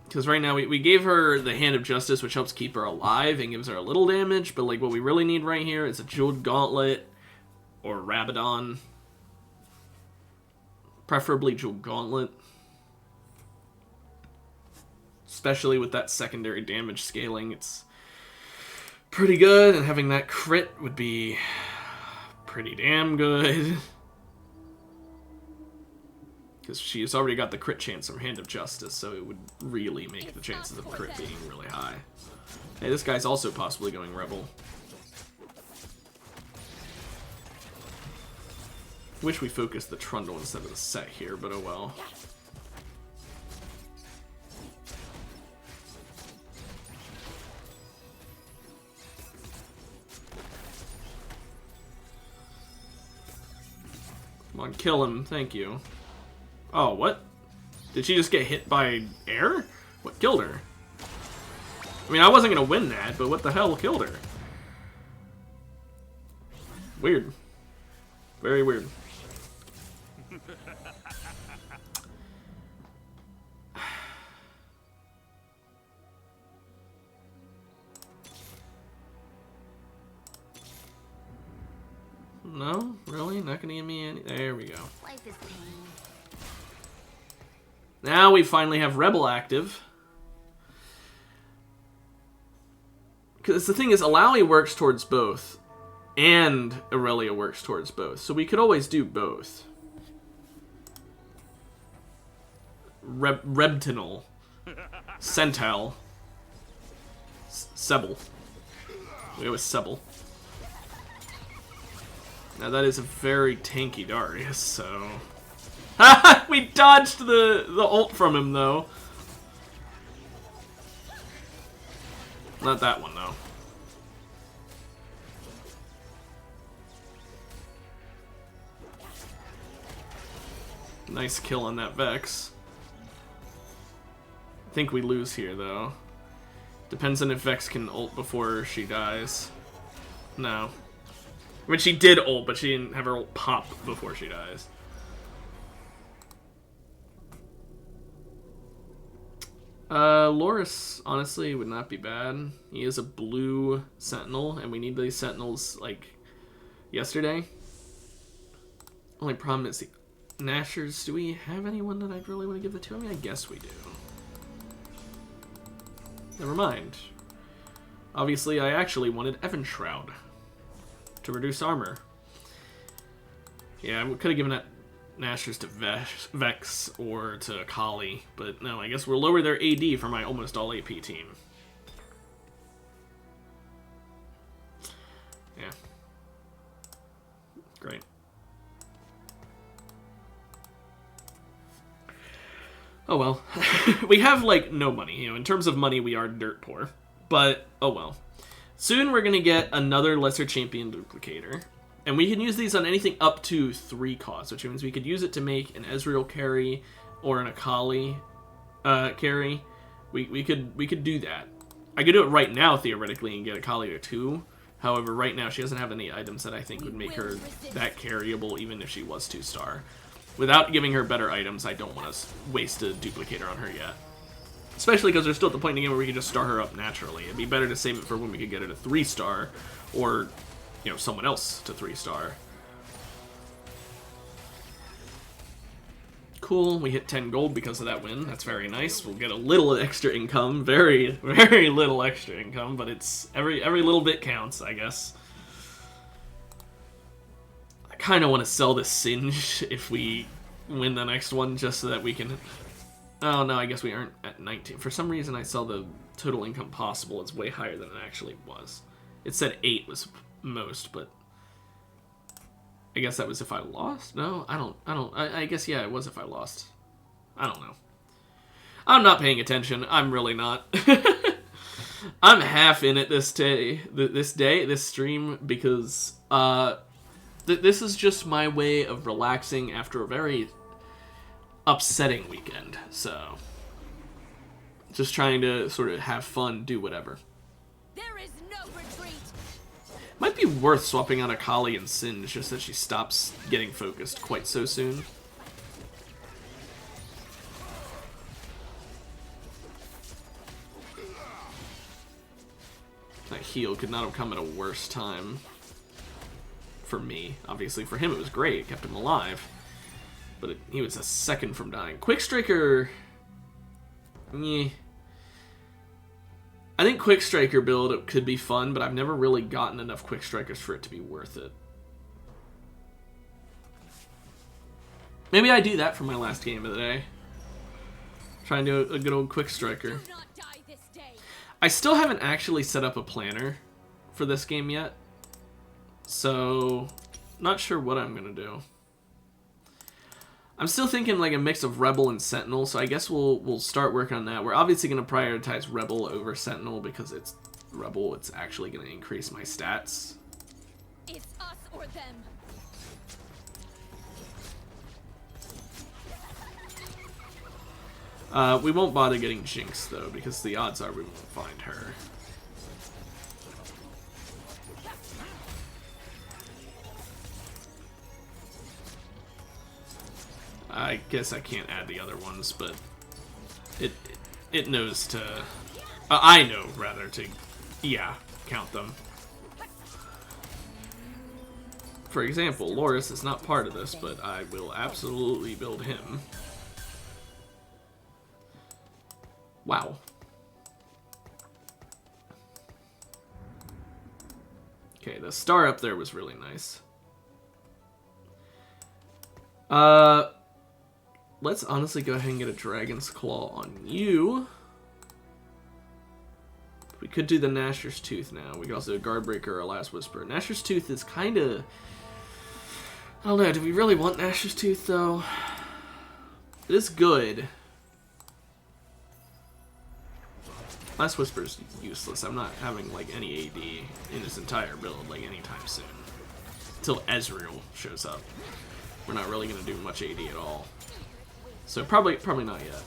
Because right now, we gave her the Hand of Justice, which helps keep her alive and gives her a little damage, but like what we really need right here is a Jeweled Gauntlet or Rabadon. Preferably Jeweled Gauntlet. Especially with that secondary damage scaling, it's pretty good, and having that crit would be pretty damn good. Because she's already got the crit chance from Hand of Justice, so it would really make the chances of crit being really high. Hey, this guy's also possibly going Rebel. Wish we focused the Trundle instead of the set here, but oh well. Come on, kill him, thank you. Oh, what? Did she just get hit by air? What killed her? I mean, I wasn't gonna win that, but what the hell killed her? Weird. Very weird. No? Really? Not gonna give me any... There we go. Life is pain. Now we finally have Rebel active. Because the thing is, Alawi works towards both. And Aurelia works towards both. So we could always do both. Rebtinal. Centel. Sebel. We go with Sebel. Now that is a very tanky Darius, so... We dodged the ult from him, though. Not that one, though. Nice kill on that Vex. I think we lose here, though. Depends on if Vex can ult before she dies. No. I mean, she did ult, but she didn't have her ult pop before she dies. Loris, honestly, would not be bad. He is a blue sentinel, and we need these sentinels, like, yesterday. Only problem is the Nashers. Do we have anyone that I'd really want to give it to? I mean, I guess we do. Never mind. Obviously, I actually wanted Evan Shroud to reduce armor. Yeah, we could have given that Nashers to Vex or to Kali, but no, I guess we'll lower their AD for my almost all AP team. Yeah. Great. Oh well. We have, like, no money. You know, in terms of money, we are dirt poor. But, oh well. Soon we're gonna get another Lesser Champion Duplicator. And we can use these on anything up to 3 costs, which means we could use it to make an Ezreal carry or an Akali carry. We could do that. I could do it right now, theoretically, and get Akali to 2. However, right now she doesn't have any items that I think would make her that carryable, even if she was 2-star. Without giving her better items, I don't want to waste a duplicator on her yet. Especially because we're still at the point in the game where we can just star her up naturally. It'd be better to save it for when we could get her to 3-star, or, you know, someone else to 3-star. Cool, we hit 10 gold because of that win. That's very nice. We'll get a little extra income. Very, very little extra income, but it's every little bit counts, I guess. I kind of want to sell this Singe if we win the next one, just so that we can... Oh, no, I guess we aren't at 19. For some reason, I saw the total income possible. It's way higher than it actually was. It said 8 was most, but... I guess that was if I lost? No, I guess, yeah, it was if I lost. I don't know. I'm not paying attention. I'm really not. I'm half in it this stream, because, this is just my way of relaxing after a very upsetting weekend, so just trying to sort of have fun, do whatever. There is no retreat. Might be worth swapping out Akali and Singe just that she stops getting focused quite so soon. That heal could not have come at a worse time for me. Obviously for him it was great, it kept him alive. But he was a second from dying. Quick Striker... Yeah. I think Quick Striker build could be fun, but I've never really gotten enough Quick Strikers for it to be worth it. Maybe I do that for my last game of the day. Try and do a good old Quick Striker. Do not die this day. I still haven't actually set up a planner for this game yet. So, not sure what I'm going to do. I'm still thinking like a mix of Rebel and Sentinel, so I guess we'll start working on that. We're obviously going to prioritize Rebel over Sentinel because it's Rebel. It's actually going to increase my stats. It's us or them. We won't bother getting Jinx though, because the odds are we won't find her. I guess I can't add the other ones, but it knows to... I know, rather, to, yeah, count them. For example, Loris is not part of this, but I will absolutely build him. Wow. Okay, the star up there was really nice. Let's honestly go ahead and get a Dragon's Claw on you. We could do the Gnasher's Tooth now. We could also do a Guardbreaker or a Last Whisper. Gnasher's Tooth is kind of... I don't know, do we really want Gnasher's Tooth, though? It is good. Last Whisper's useless. I'm not having, like, any AD in this entire build, like, anytime soon. Until Ezreal shows up. We're not really going to do much AD at all. So probably not yet.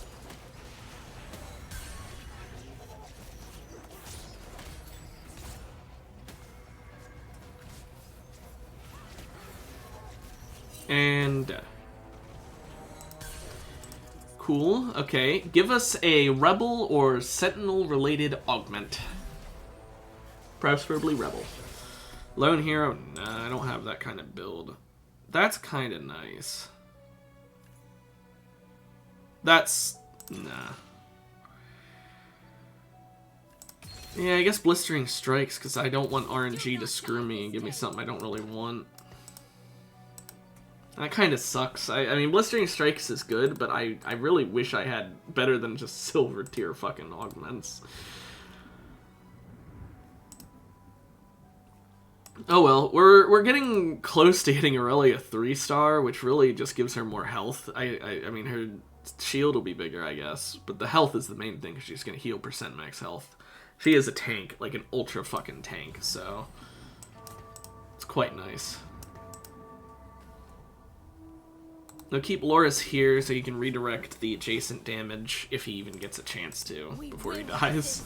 And cool. Okay, give us a Rebel or Sentinel related augment. Preferably Rebel. Lone Hero? Nah, I don't have that kind of build. That's kind of nice. That's... nah. Yeah, I guess Blistering Strikes, because I don't want RNG to screw me and give me something I don't really want. That kind of sucks. I mean, Blistering Strikes is good, but I really wish I had better than just silver tier fucking augments. Oh well, we're getting close to hitting Aurelia 3-star, which really just gives her more health. I mean, her shield will be bigger, I guess, but the health is the main thing, because she's going to heal percent max health. She is a tank, like an ultra fucking tank, so it's quite nice. Now keep Loris here so you can redirect the adjacent damage if he even gets a chance to before he dies.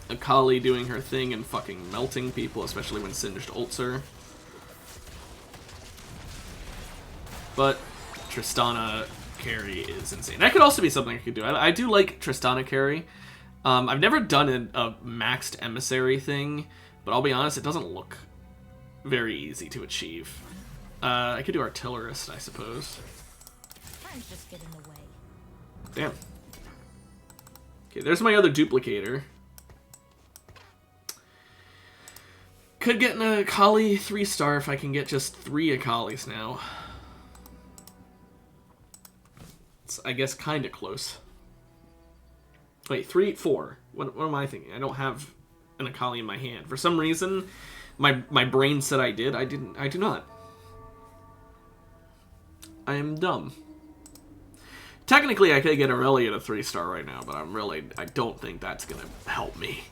Akali doing her thing and fucking melting people, especially when Singed ults her. But Tristana carry is insane. That could also be something I could do. I do like Tristana carry. I've never done a maxed emissary thing, but I'll be honest, it doesn't look very easy to achieve. I could do artillerist, I suppose. Time's just get in the way. Damn. Okay, there's my other duplicator. Could get an Akali 3-star if I can get just 3 Akalis now. It's, I guess, kind of close. Wait, 3, 4. What am I thinking? I don't have an Akali in my hand. For some reason, my brain said I did. I didn't. I do not. I am dumb. Technically, I could get Aurelia to 3-star right now, but I don't think that's going to help me.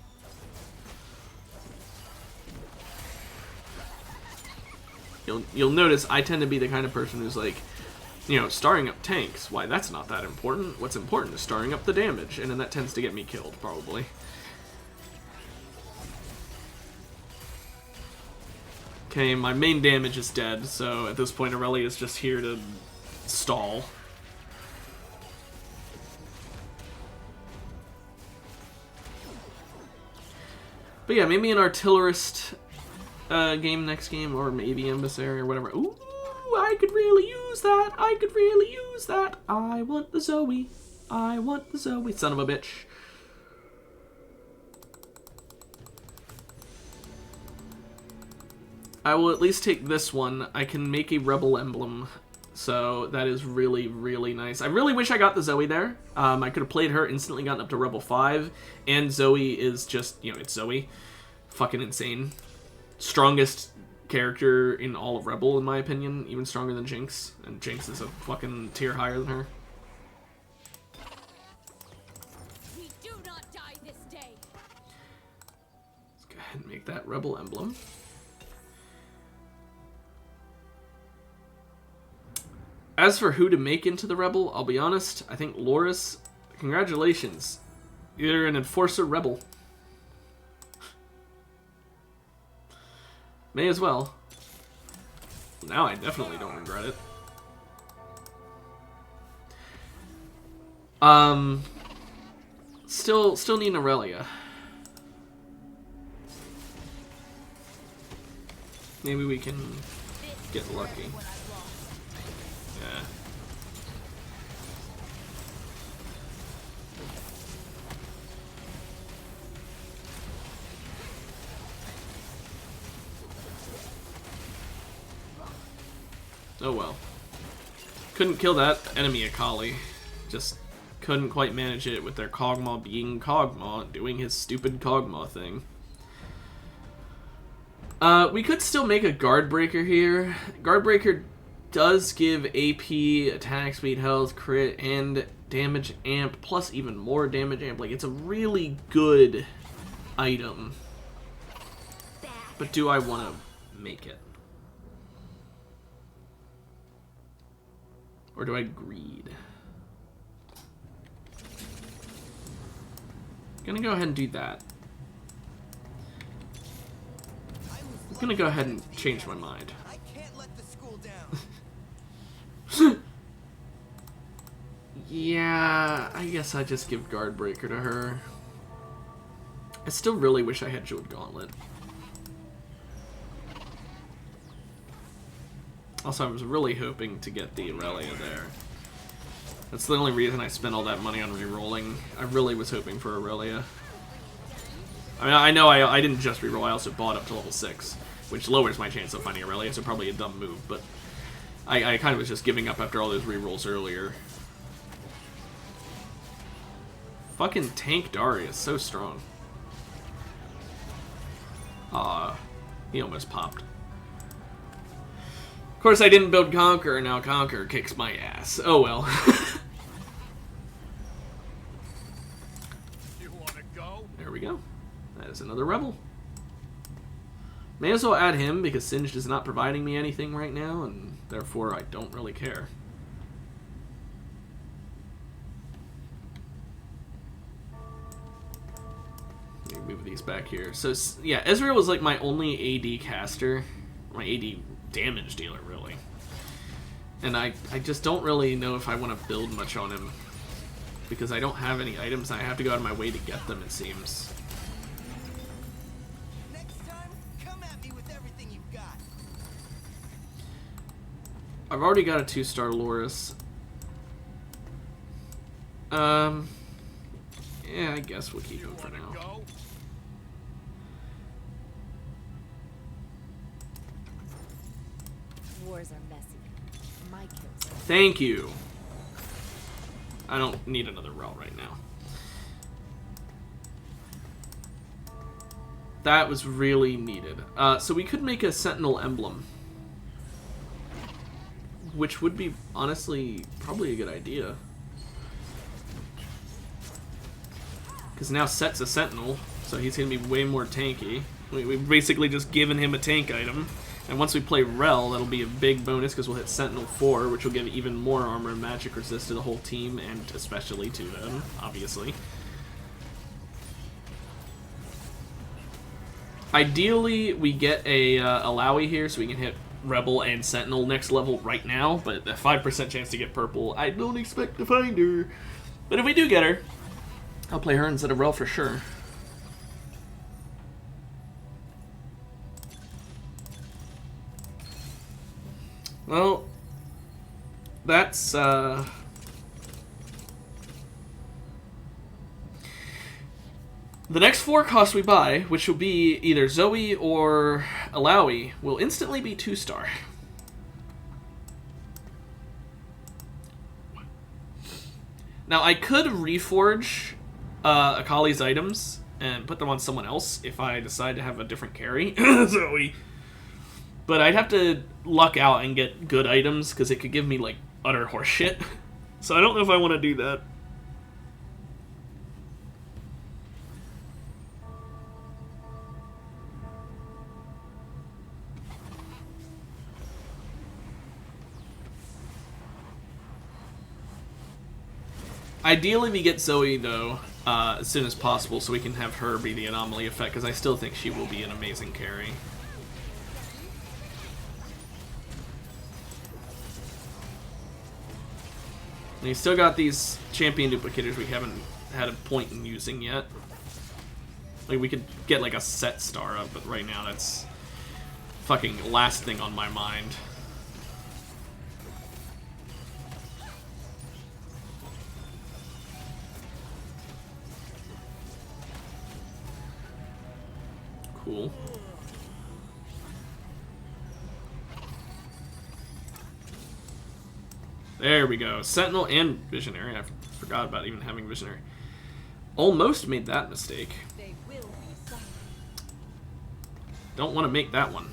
You'll notice I tend to be the kind of person who's like, you know, starring up tanks. Why, that's not that important. What's important is starring up the damage, and then that tends to get me killed, probably. Okay, my main damage is dead, so at this point Aurelia is just here to stall. But yeah, maybe an artillerist game next game, or maybe emissary or whatever. Ooh, I could really use that. I could really use that. I want the Zoe. I want the Zoe. Son of a bitch. I will at least take this one. I can make a rebel emblem, so that is really, really nice. I really wish I got the Zoe there. I could have played her, instantly gotten up to Rebel 5, and Zoe is just, you know, it's Zoe. Fucking insane. Strongest character in all of Rebel, in my opinion. Even stronger than Jinx, and Jinx is a fucking tier higher than her. We do not die this day. Let's go ahead and make that Rebel emblem. As for who to make into the Rebel, I'll be honest, I think Loris, congratulations. You're an Enforcer Rebel. May as well. Now I definitely don't regret it. Still need an Aurelia. Maybe we can get lucky. Yeah. Oh well. Couldn't kill that enemy Akali. Just couldn't quite manage it with their Kog'Maw being Kog'Maw, doing his stupid Kog'Maw thing. We could still make a Guard Breaker here. Guard Breaker does give AP, attack speed, health, crit, and damage amp, plus even more damage amp. Like, it's a really good item. But do I want to make it? Or do I greed? Gonna go ahead and do that. I'm gonna go ahead and change my mind. I can't let the school down. Yeah, I guess I just give Guard Breaker to her. I still really wish I had Jeweled Gauntlet. Also, I was really hoping to get the Aurelia there. That's the only reason I spent all that money on rerolling. I really was hoping for Aurelia. I mean, I know I didn't just reroll, I also bought up to level 6, which lowers my chance of finding Aurelia, so probably a dumb move, but I kind of was just giving up after all those rerolls earlier. Fucking tank Darius, so strong. He almost popped. Of course, I didn't build Conqueror, and now Conqueror kicks my ass. Oh well. You wanna go? There we go. That is another Rebel. May as well add him, because Singed is not providing me anything right now, and therefore I don't really care. Let me move these back here. So, yeah, Ezreal was like my only AD caster. My AD damage dealer, really. And I just don't really know if I want to build much on him, because I don't have any items and I have to go out of my way to get them, it seems. Next time, come at me with everything you've got. I've already got a 2-star Loris. Yeah, I guess we'll keep him for now. Go? Wars are messy. My kills. Thank you. I don't need another Rel right now. That was really needed. So we could make a Sentinel emblem, which would be, honestly, probably a good idea. Because now Set's a Sentinel, so he's going to be way more tanky. We've basically just given him a tank item. And once we play Rel, that'll be a big bonus because we'll hit Sentinel 4, which will give even more armor and magic resist to the whole team, and especially to them, obviously. Ideally, we get a Alawi here so we can hit Rebel and Sentinel next level right now, but a 5% chance to get purple, I don't expect to find her. But if we do get her, I'll play her instead of Rel for sure. Well, that's, the next 4 costs we buy, which will be either Zoe or Alawi, will instantly be 2-star. Now, I could reforge Akali's items and put them on someone else if I decide to have a different carry. Zoe. But I'd have to luck out and get good items, because it could give me, like, utter horseshit. So I don't know if I want to do that. Ideally, we get Zoe, though, as soon as possible so we can have her be the anomaly effect, because I still think she will be an amazing carry. And you still got these champion duplicators we haven't had a point in using yet. Like, we could get like a set star up, but right now that's fucking last thing on my mind. Cool. There we go. Sentinel and Visionary. I forgot about even having Visionary. Almost made that mistake. They will be silent. Don't want to make that one.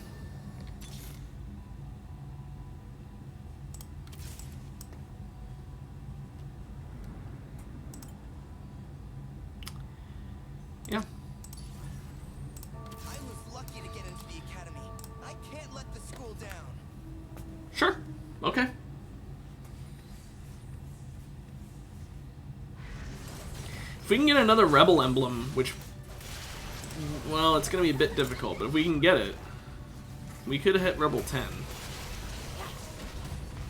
Yeah. I was lucky to get into the academy. I can't let the school down. Sure. Okay. If we can get another Rebel emblem, which, well, it's going to be a bit difficult, but if we can get it, we could hit Rebel 10.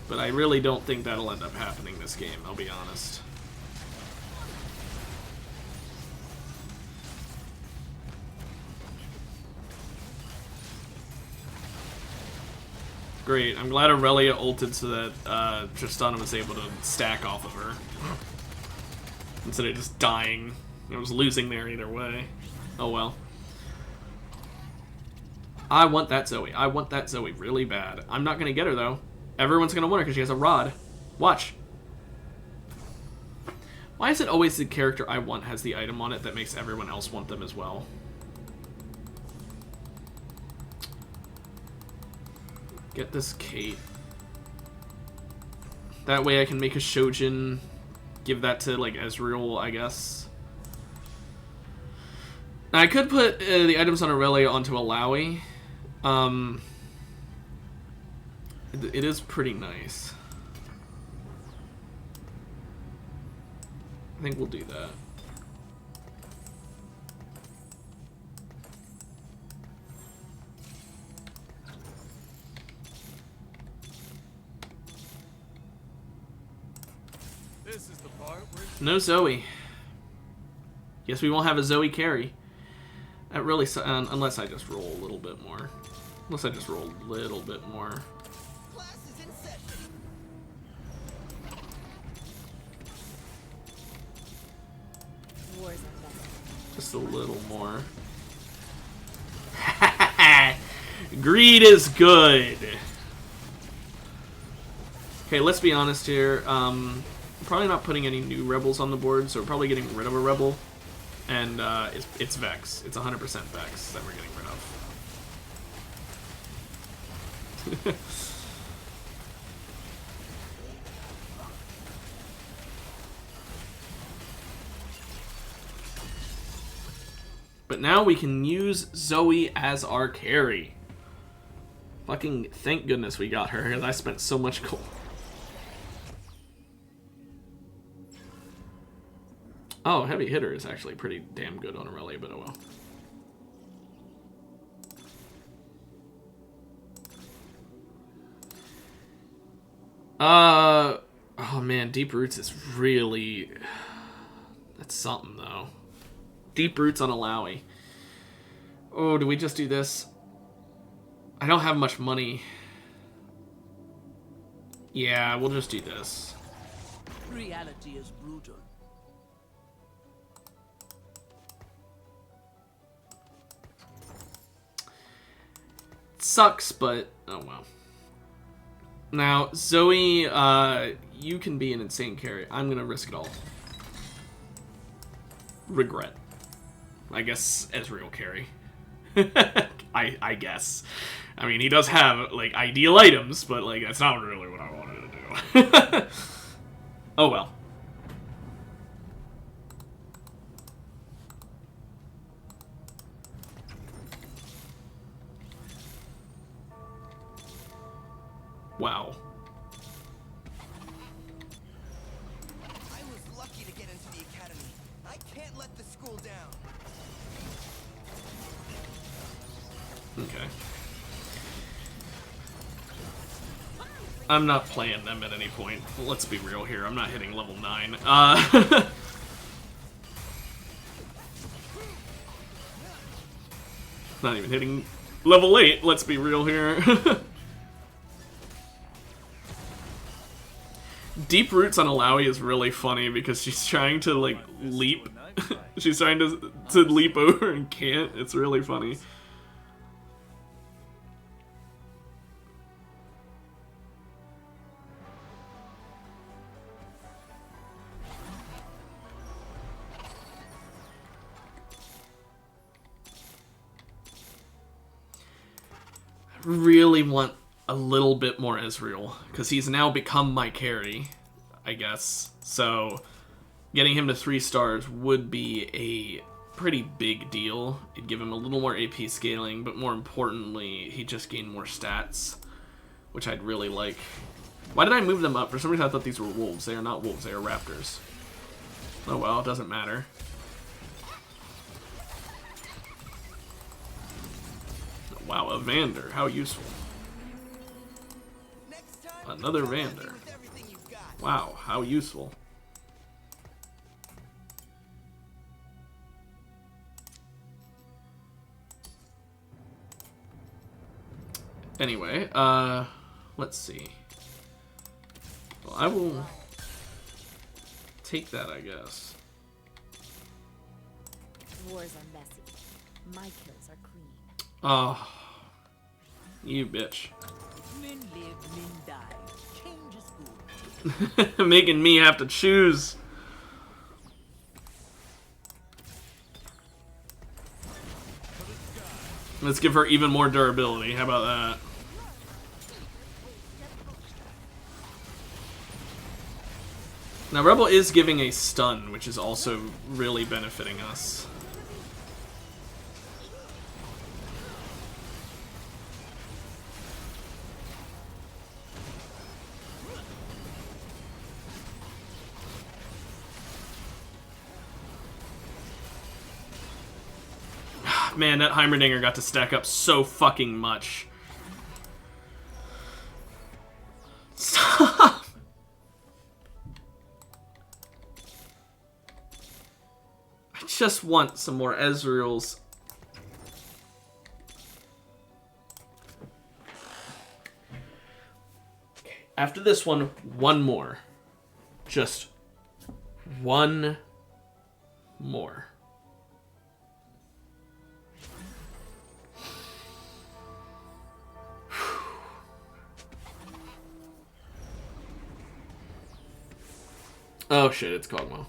But I really don't think that'll end up happening this game, I'll be honest. Great, I'm glad Aurelia ulted so that Tristana was able to stack off of her. Instead of just dying. I was losing there either way. Oh well. I want that Zoe. I want that Zoe really bad. I'm not going to get her though. Everyone's going to want her because she has a rod. Watch. Why is it always the character I want has the item on it that makes everyone else want them as well? Get this Kate. That way I can make a Shojin. Give that to, like, Ezreal, I guess. Now, I could put the items on Aurelia onto Alawi. It is pretty nice. I think we'll do that. This is the part where No Zoe. Guess we won't have a Zoe carry. That really, unless I just roll a little bit more. Unless I just roll a little bit more. Class is in session. Wars are best. Just a little more. Greed is good. Okay, let's be honest here. Probably not putting any new rebels on the board, so we're probably getting rid of a rebel. And it's Vex. It's 100% Vex that we're getting rid of. But now we can use Zoe as our carry. Fucking thank goodness we got her, because I spent so much gold. Oh, Heavy Hitter is actually pretty damn good on Aurelia, but oh well. Oh man, Deep Roots is really... That's something, though. Deep Roots on Alawi. Oh, do we just do this? I don't have much money. Yeah, we'll just do this. Reality is brutal. Sucks, but oh well. Now, Zoe, you can be an insane carry. I'm gonna risk it all. Regret. I guess Ezreal carry. I guess. I mean, he does have, like, ideal items, but, like, that's not really what I wanted to do. Oh well. Wow. I was lucky to get into the academy. I can't Okay. I'm not playing them at any point. Let's be real here. I'm not hitting level 9. Not even hitting level 8. Let's be real here. Deep Roots on Alawi is really funny because she's trying to, like, leap. She's trying to leap over and can't. It's really funny. Really want a little bit more Ezreal because he's now become my carry, I guess. So getting him to 3 stars would be a pretty big deal. It'd give him a little more AP scaling, but more importantly, he just gained more stats, which I'd really like. Why did I move them up? For some reason I thought these were wolves. They are not wolves, they are raptors. Oh well, it doesn't matter. Wow, a Vander. How useful. Next time, Another come at me Vander. with everything you've got. Wow, how useful. Anyway, let's see. Well, I will take that, I guess. Wars are messy. My kills are clean. Oh, you bitch. Men live, men die. Change is good. Making me have to choose. Let's give her even more durability. How about that? Now, Rebel is giving a stun, which is also really benefiting us. Man, that Heimerdinger got to stack up so fucking much. Stop! I just want some more Ezreals. After this one more. Just one more. Oh shit, it's Kog'Maw.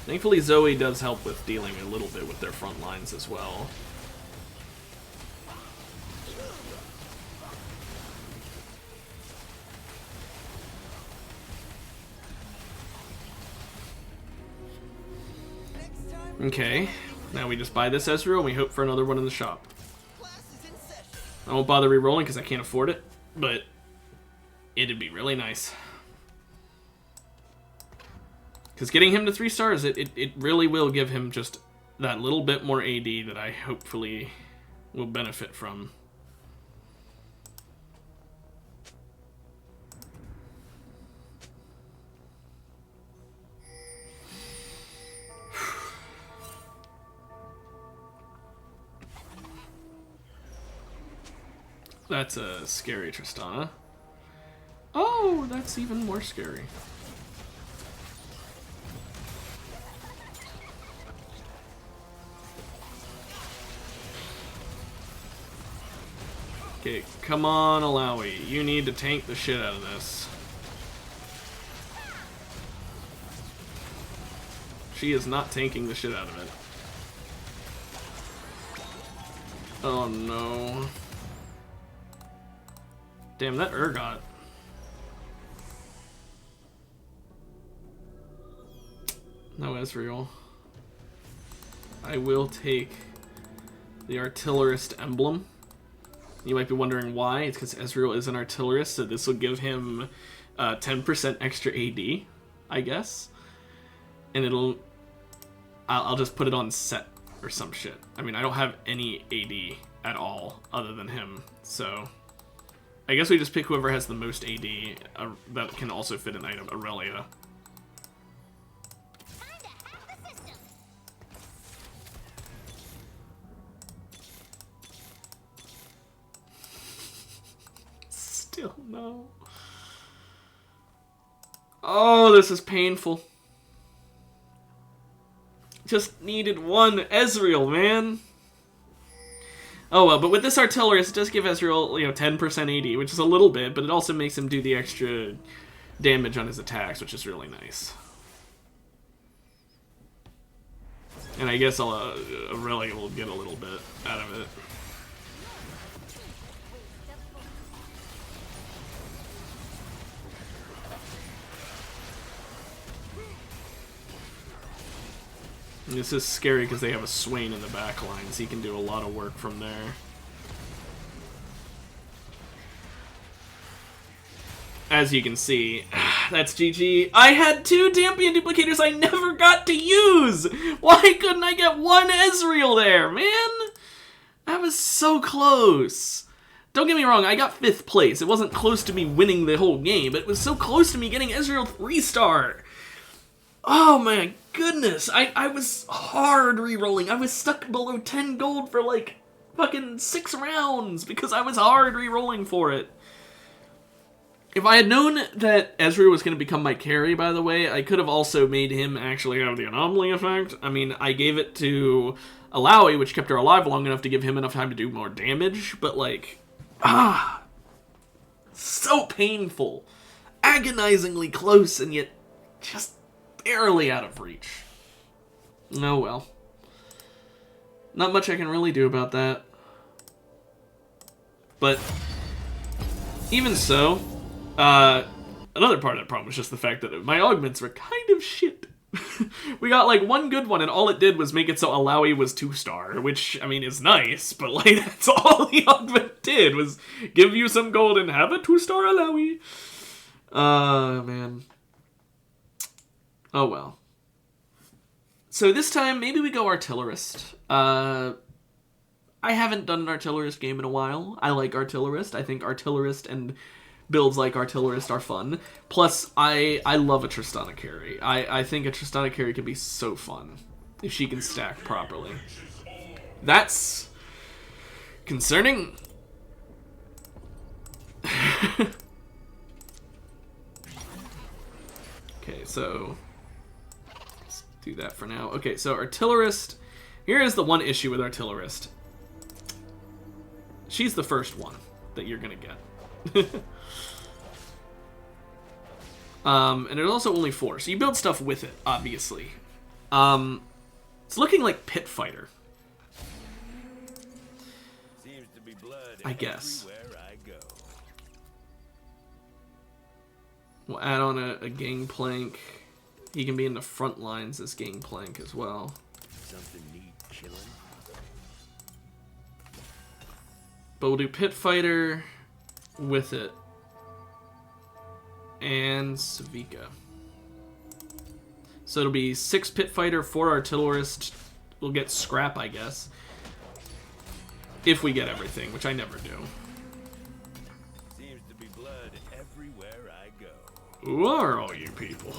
Thankfully Zoe does help with dealing a little bit with their front lines as well. Okay, now we just buy this Ezreal and we hope for another one in the shop. Class is in session. I won't bother re-rolling because I can't afford it, but it'd be really nice. Because getting him to 3 stars, it really will give him just that little bit more AD that I hopefully will benefit from. That's a scary Tristana. Oh, that's even more scary. Okay, come on, Alawi. You need to tank the shit out of this. She is not tanking the shit out of it. Oh no. Damn, that Urgot. No Ezreal. I will take the Artillerist emblem. You might be wondering why. It's because Ezreal is an artillerist, so this will give him 10% extra AD, I guess. And I'll just put it on set or some shit. I mean, I don't have any AD at all other than him, so I guess we just pick whoever has the most AD that can also fit an item, Aurelia. Still no. Oh, this is painful. Just needed one Ezreal, man. Oh well, but with this Artillerist, it does give Ezreal, 10% AD, which is a little bit, but it also makes him do the extra damage on his attacks, which is really nice. And I guess Aurelia will get a little bit out of it. This is scary because they have a Swain in the back line, so he can do a lot of work from there. As you can see, that's GG. I had 2 Dampion duplicators I never got to use! Why couldn't I get one Ezreal there, man? That was so close. Don't get me wrong, I got 5th place. It wasn't close to me winning the whole game, but it was so close to me getting Ezreal 3-star. Oh my goodness, I was hard re-rolling. I was stuck below 10 gold for like fucking 6 rounds because I was hard re-rolling for it. If I had known that Ezreal was going to become my carry, by the way, I could have also made him actually have the anomaly effect. I mean, I gave it to Alawi, which kept her alive long enough to give him enough time to do more damage, but like, so painful. Agonizingly close, and yet just barely out of reach. Oh well. Not much I can really do about that. But even so, another part of that problem was just the fact that my augments were kind of shit. We got like one good one, and all it did was make it so Alawi was 2-star, which, I mean, is nice, but like, that's all the augment did, was give you some gold and have a 2-star Alawi. Man. Oh well. So this time, maybe we go Artillerist. I haven't done an Artillerist game in a while. I like Artillerist. I think Artillerist and builds like Artillerist are fun. Plus, I love a Tristana carry. I think a Tristana carry can be so fun if she can stack properly. That's concerning. Okay, so let's do that for now. Okay, so Artillerist. Here is the one issue with Artillerist. She's the first one that you're gonna get. And there's also only 4, so you build stuff with it, obviously. It's looking like Pit Fighter. Seems to be blood I guess. everywhere I go. We'll add on a Gangplank. He can be in the front lines as Gangplank as well. Something need killing. But we'll do Pit Fighter with it. And Savika. So it'll be 6 Pit Fighter, 4 Artillerist. We'll get Scrap, I guess. If we get everything, which I never do. Seems to be blood everywhere I go. Who are all you people?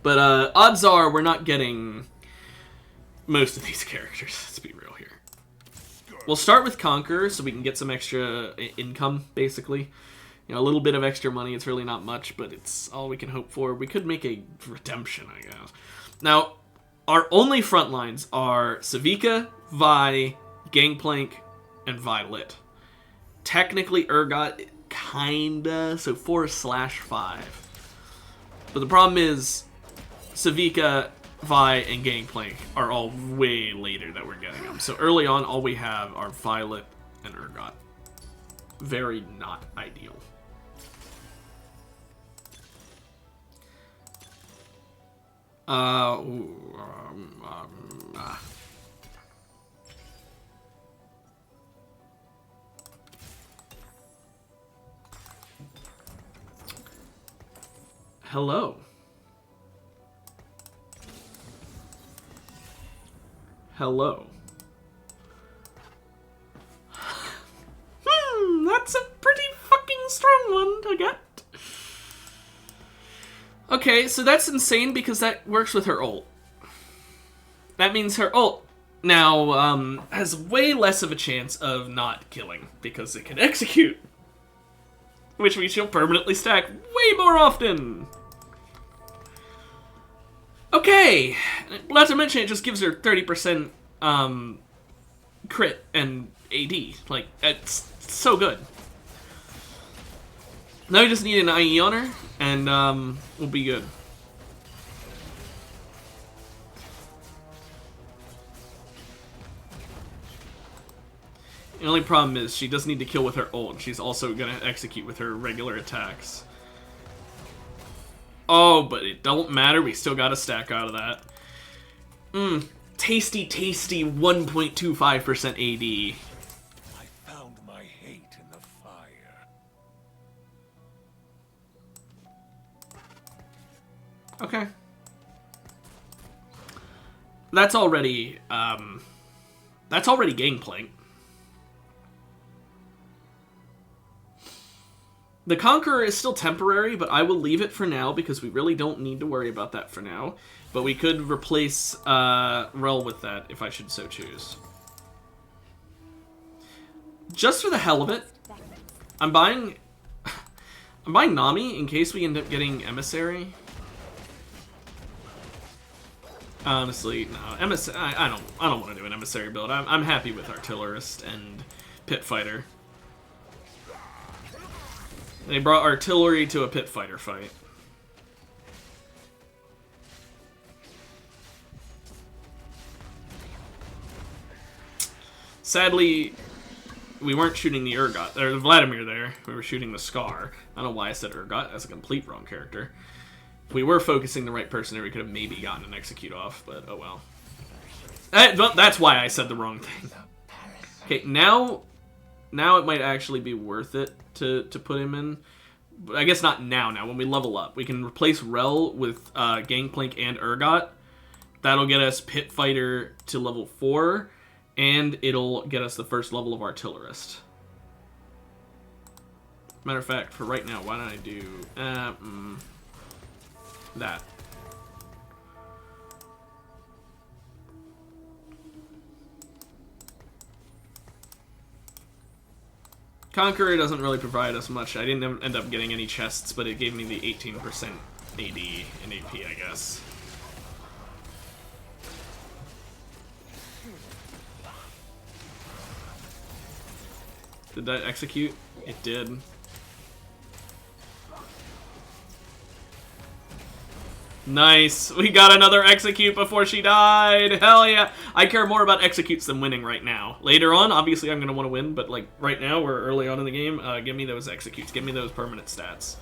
But odds are we're not getting most of these characters. Let's be real here. We'll start with Conqueror so we can get some extra income, basically. You know, a little bit of extra money. It's really not much, but it's all we can hope for. We could make a Redemption, I guess. Now, our only front lines are Savika, Vi, Gangplank, and Violet. Technically, Urgot, kinda, so 4/5. But the problem is, Savika, Vi, and Gangplank are all way later that we're getting them. So early on, all we have are Violet and Urgot. Very not ideal. Hello. Hello. That's a pretty fucking strong one to get. Okay, so that's insane because that works with her ult. That means her ult now has way less of a chance of not killing because it can execute. Which means she'll permanently stack way more often. Okay, not to mention it just gives her 30% crit and AD. Like, it's so good. Now we just need an IE on her, and we'll be good. The only problem is she does need to kill with her ult. She's also gonna execute with her regular attacks. Oh, but it don't matter. We still got a stack out of that. Tasty, tasty 1.25% AD. I found my hate in the fire. Okay. That's already Gangplank. The Conqueror is still temporary, but I will leave it for now because we really don't need to worry about that for now. But we could replace Rel with that if I should so choose. Just for the hell of it, I'm buying Nami in case we end up getting Emissary. Honestly, no. I don't want to do an Emissary build. I'm happy with Artillerist and Pit Fighter. They brought artillery to a pit fighter fight. Sadly, we weren't shooting the Urgot, or Vladimir there. We were shooting the Scar. I don't know why I said Urgot. That's a complete wrong character. If we were focusing the right person there, we could have maybe gotten an execute off, but oh well. That's why I said the wrong thing. Okay, now it might actually be worth it to put him in. But I guess not now. When we level up, we can replace Rel with Gangplank and Urgot. That'll get us Pit Fighter to level 4, and it'll get us the first level of Artillerist. Matter of fact, for right now, why don't I do that? Conqueror doesn't really provide us much. I didn't end up getting any chests, but it gave me the 18% AD and AP, I guess. Did that execute? It did. Nice! We got another execute before she died! Hell yeah! I care more about executes than winning right now. Later on, obviously I'm going to want to win, but like right now, we're early on in the game, give me those executes. Give me those permanent stats.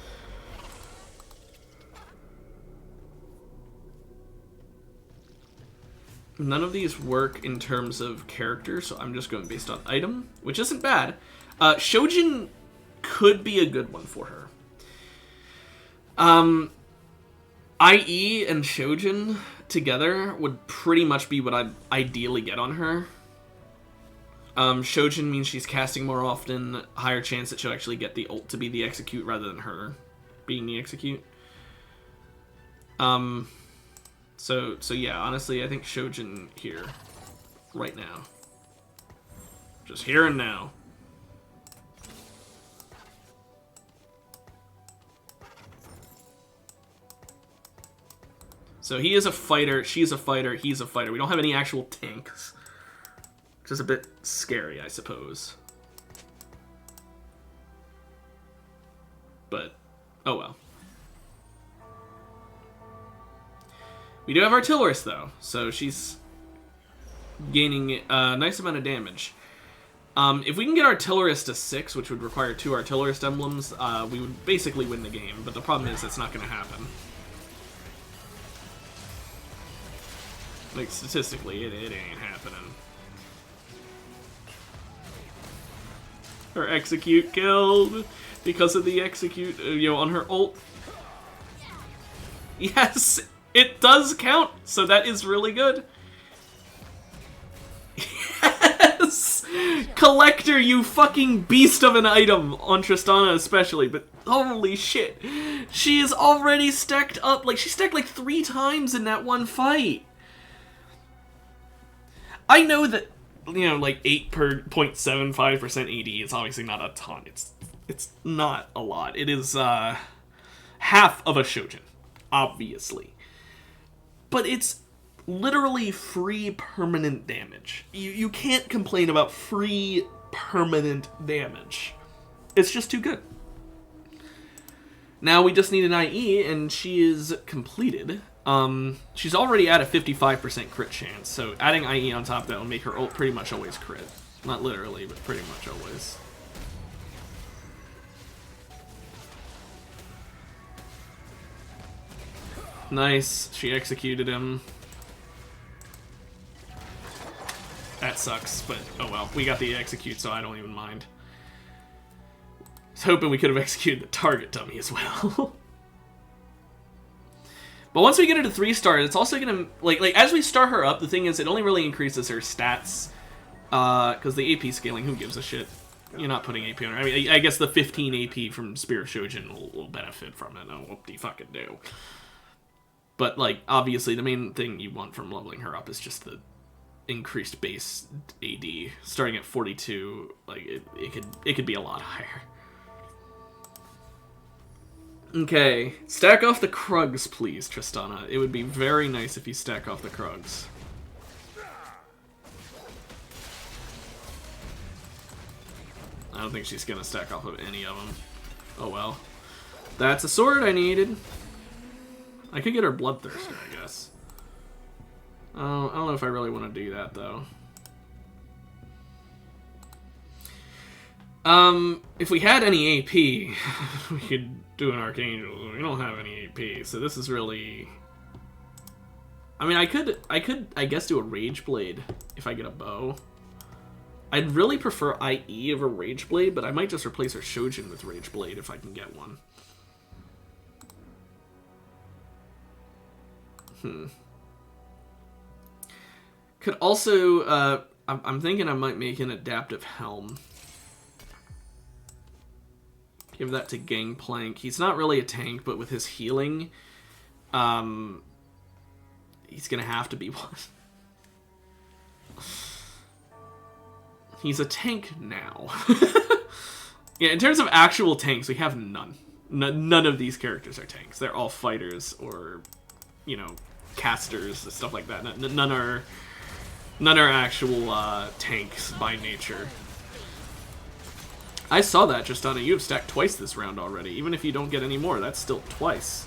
None of these work in terms of character, so I'm just going based on item, which isn't bad. Shojin could be a good one for her. IE and Shojin together would pretty much be what I'd ideally get on her. Shojin means she's casting more often, higher chance that she'll actually get the ult to be the execute rather than her being the execute. So yeah, honestly, I think Shojin here, right now. Just here and now. So he is a fighter, she's a fighter, he's a fighter. We don't have any actual tanks. Which is a bit scary, I suppose. But, oh well. We do have Artillerist, though, so she's gaining a nice amount of damage. If we can get Artillerist to 6, which would require 2 Artillerist emblems, we would basically win the game, but the problem is it's not going to happen. Like, statistically, it ain't happening. Her execute killed because of the execute, on her ult. Yes, it does count, so that is really good. Yes! Collector, you fucking beast of an item, on Tristana especially, but holy shit. She is already stacked up, like, she stacked like 3 times in that one fight. I know that, you know, like 8.75% AD is obviously not a ton. It's not a lot. It is half of a Shojin, obviously. But it's literally free permanent damage. You can't complain about free permanent damage. It's just too good. Now we just need an IE, and she is completed. She's already at a 55% crit chance, so adding IE on top of that will make her ult pretty much always crit. Not literally, but pretty much always. Nice, she executed him. That sucks, but oh well. We got the execute, so I don't even mind. I was hoping we could have executed the target dummy as well. But once we get her to 3-star, it's also gonna like as we start her up. The thing is, it only really increases her stats because the AP scaling. Who gives a shit? You're not putting AP on her. I mean, I guess the 15 AP from Spirit Shojin will benefit from it. No, whoop-de-fucking do. But like, obviously, the main thing you want from leveling her up is just the increased base AD. Starting at 42, like it could be a lot higher. Okay, stack off the Krugs, please, Tristana. It would be very nice if you stack off the Krugs. I don't think she's gonna stack off of any of them. Oh well. That's a sword I needed. I could get her Bloodthirster, I guess. I don't know if I really want to do that, though. If we had any AP, we could do an Archangel. We don't have any AP, so this is really... I mean, I could, I guess, do a Rage Blade if I get a bow. I'd really prefer IE over Rage Blade, but I might just replace her Shojin with Rage Blade if I can get one. Could also, I'm thinking I might make an Adaptive Helm. Give that to Gangplank. He's not really a tank, but with his healing, he's gonna have to be one. He's a tank now. Yeah, in terms of actual tanks, we have none. None of these characters are tanks. They're all fighters or, you know, casters, stuff like that. None are actual tanks by nature. I saw that, Tristana. You have stacked twice this round already. Even if you don't get any more, that's still twice.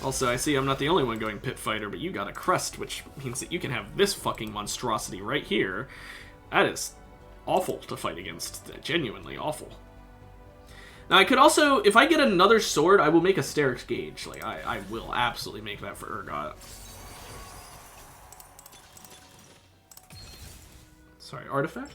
Also, I see I'm not the only one going Pit Fighter, but you got a Crest, which means that you can have this fucking monstrosity right here. That is awful to fight against. Genuinely awful. Now, I could also, if I get another sword, I will make a Sterix Gauge. Like, I will absolutely make that for Urgot. Sorry, Artifact?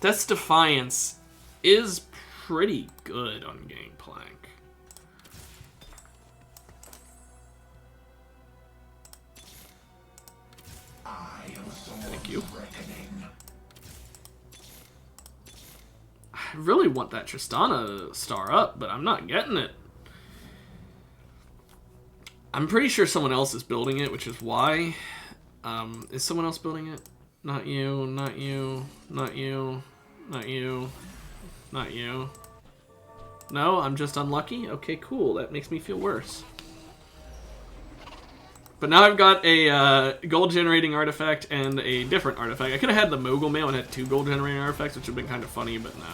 Death's Defiance is pretty good on Gangplank. Thank you. I really want that Tristana to star up, but I'm not getting it. I'm pretty sure someone else is building it, which is why. Is someone else building it? Not you, not you, not you, not you, not you. No, I'm just unlucky? Okay, cool. That makes me feel worse. But now I've got a gold-generating artifact and a different artifact. I could have had the Mogul Mail and had 2 gold-generating artifacts, which would have been kind of funny, but no.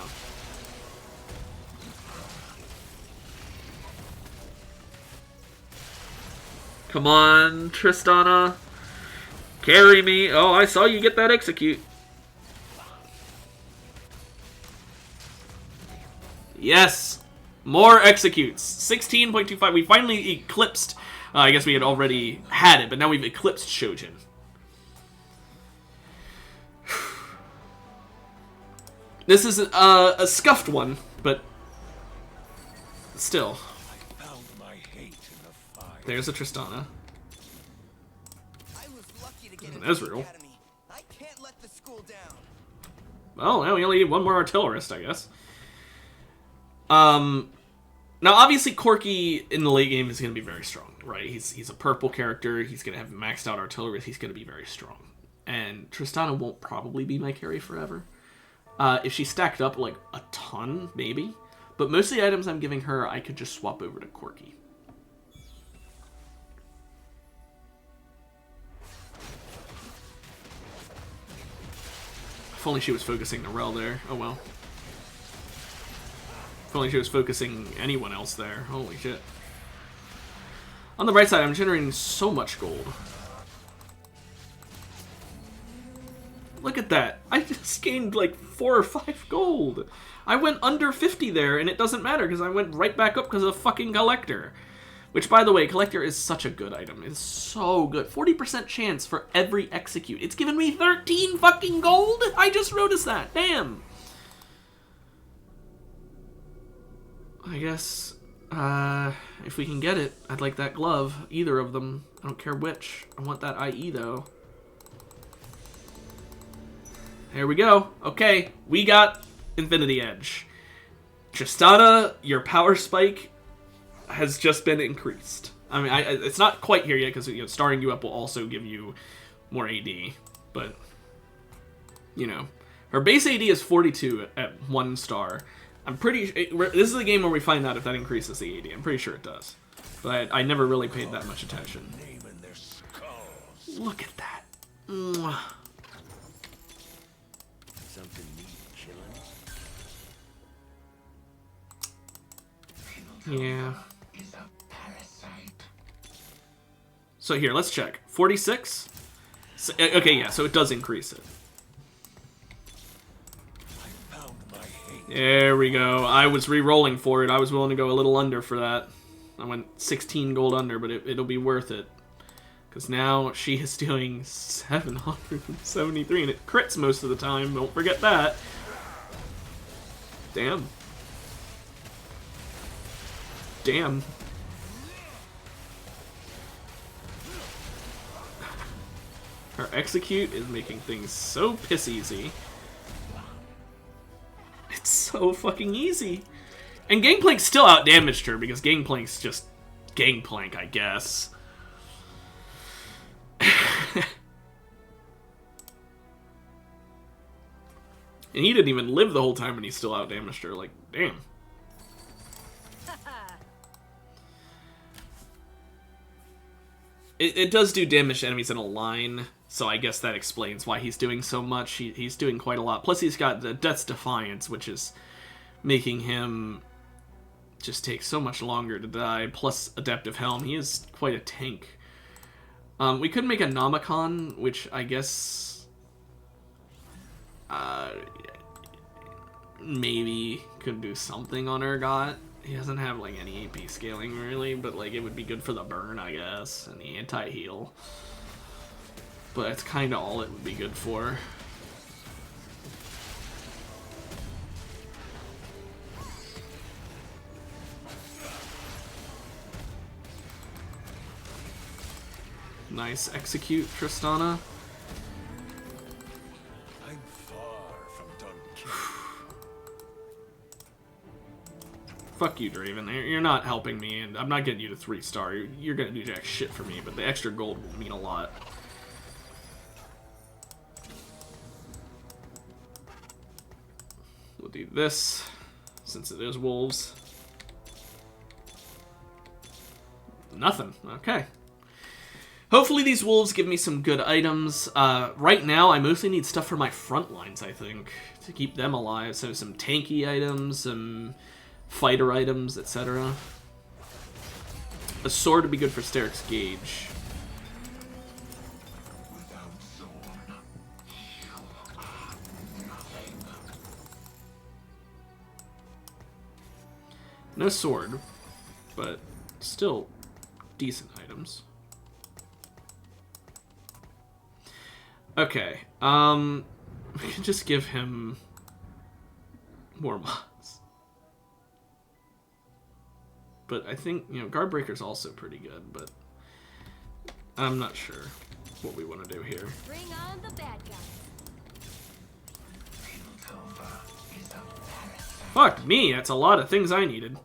Come on, Tristana. Carry me. Oh, I saw you get that execute. Yes. More executes. 16.25. We finally eclipsed. I guess we had already had it, but now we've eclipsed Shojin. This is a scuffed one, but still. I found my hate in the fire. There's a Tristana. I was lucky to get An into the Ezreal. academy. I can't let the school down. Well, now we only need one more artillerist, I guess. Now obviously Corki in the late game is going to be very strong, right? He's a purple character. He's going to have maxed out artillerist. He's going to be very strong. And Tristana won't probably be my carry forever. If she stacked up like a ton, maybe. But most of the items I'm giving her, I could just swap over to Corki. If only she was focusing Narelle there. Oh well. If only she was focusing anyone else there. Holy shit. On the bright side, I'm generating so much gold. Look at that. I just gained like 4 or 5 gold. I went under 50 there, and it doesn't matter because I went right back up because of fucking Collector. Which, by the way, Collector is such a good item. It's so good. 40% chance for every execute. It's given me 13 fucking gold? I just noticed that. Damn. I guess, if we can get it, I'd like that glove. Either of them. I don't care which. I want that IE, though. There we go. Okay, we got Infinity Edge. Tristana, your power spike has just been increased. I mean, it's not quite here yet because starring you up will also give you more AD, but you know, her base AD is 42 at 1 star. I'm pretty. This is the game where we find out if that increases the AD. I'm pretty sure it does, but I never really paid that much attention. Name in their skulls. Look at that. Mwah. Something need killing. Yeah. So here, let's check. 46? So, okay, yeah, so it does increase it. I found my hate. There we go. I was re-rolling for it. I was willing to go a little under for that. I went 16 gold under, but it'll be worth it. Because now she is doing 773, and it crits most of the time. Don't forget that. Damn. Damn. Her execute is making things so piss easy. It's so fucking easy. And Gangplank's still outdamaged her because Gangplank's just Gangplank, I guess. And he didn't even live the whole time and he still outdamaged her. Like, damn. It does do damage to enemies in a line, so I guess that explains why he's doing so much. He's doing quite a lot. Plus he's got the Death's Defiance, which is making him just take so much longer to die. Plus Adaptive Helm. He is quite a tank. We could make a Nomicon, which I guess maybe could do something on Urgot. He doesn't have like any AP scaling really, but like it would be good for the burn, I guess, and the anti-heal. But that's kind of all it would be good for. Nice execute, Tristana. I'm far from done killing. Fuck you, Draven. You're not helping me, and I'm not getting you to 3-star. You're gonna do jack shit for me, but the extra gold will mean a lot. We'll do this, since it is wolves. Nothing. Okay. Hopefully these wolves give me some good items. Right now, I mostly need stuff for my front lines, I think, to keep them alive. So some tanky items, some fighter items, etc. A sword would be good for Steric's Gauge. No sword, but still decent items. Okay, we can just give him Warmogs. But I think, you know, Guardbreaker's also pretty good, but I'm not sure what we want to do here. Bring on the bad guys. Fuck me, that's a lot of things I needed.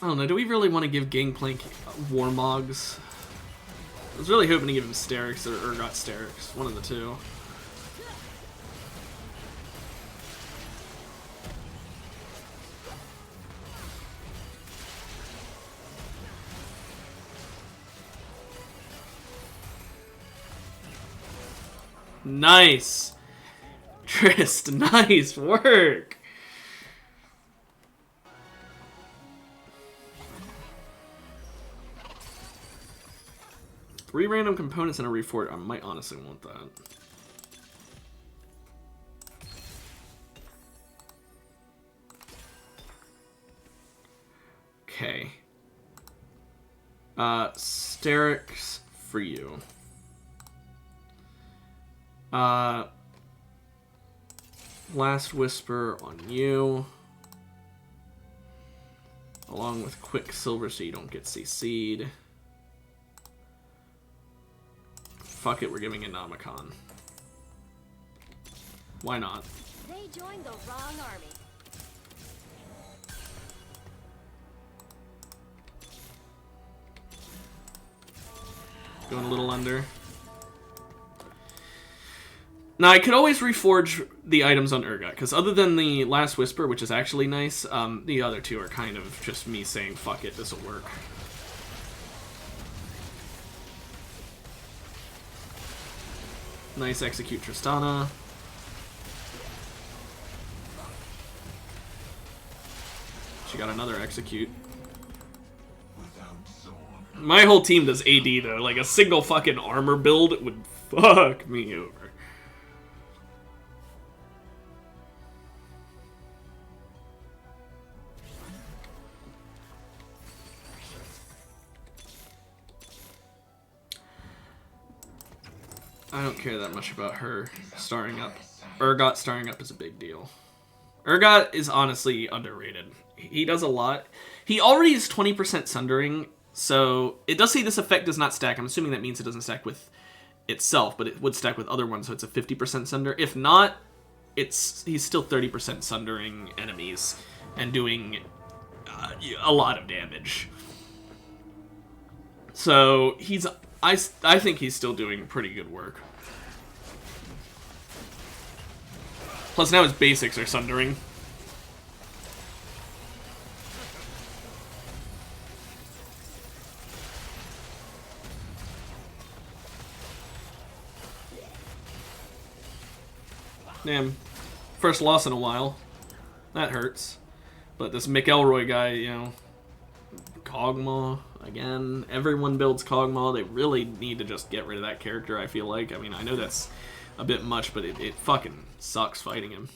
I don't know, do we really want to give Gangplank Warmogs? I was really hoping to give him Sterix or Urgot Sterix, one of the two. Nice! Trist, nice work! Three random components and a refort. I might honestly want that. Okay. Sterix for you. Last Whisper on you. Along with Quicksilver so you don't get CC'd. Fuck it, we're giving it Nomicon. Why not? They joined the wrong army. Going a little under. Now, I could always reforge the items on Urgot, because other than the Last Whisper, which is actually nice, the other two are kind of just me saying, fuck it, this'll work. Nice execute Tristana. She got another execute. My whole team does AD though, like a single fucking armor build would fuck me over. I don't care that much about her starring up. Urgot starring up is a big deal. Urgot is honestly underrated. He does a lot. He already is 20% Sundering, so it does say this effect does not stack. I'm assuming that means it doesn't stack with itself, but it would stack with other ones, so it's a 50% Sunder. If not, he's still 30% Sundering enemies and doing a lot of damage. So I think he's still doing pretty good work. Plus now his basics are Sundering. Damn. First loss in a while. That hurts. But this McElroy guy, you know, Kog'Maw, again, everyone builds Kog'Maw. They really need to just get rid of that character, I feel like. I mean, I know that's a bit much, but it fucking sucks fighting him.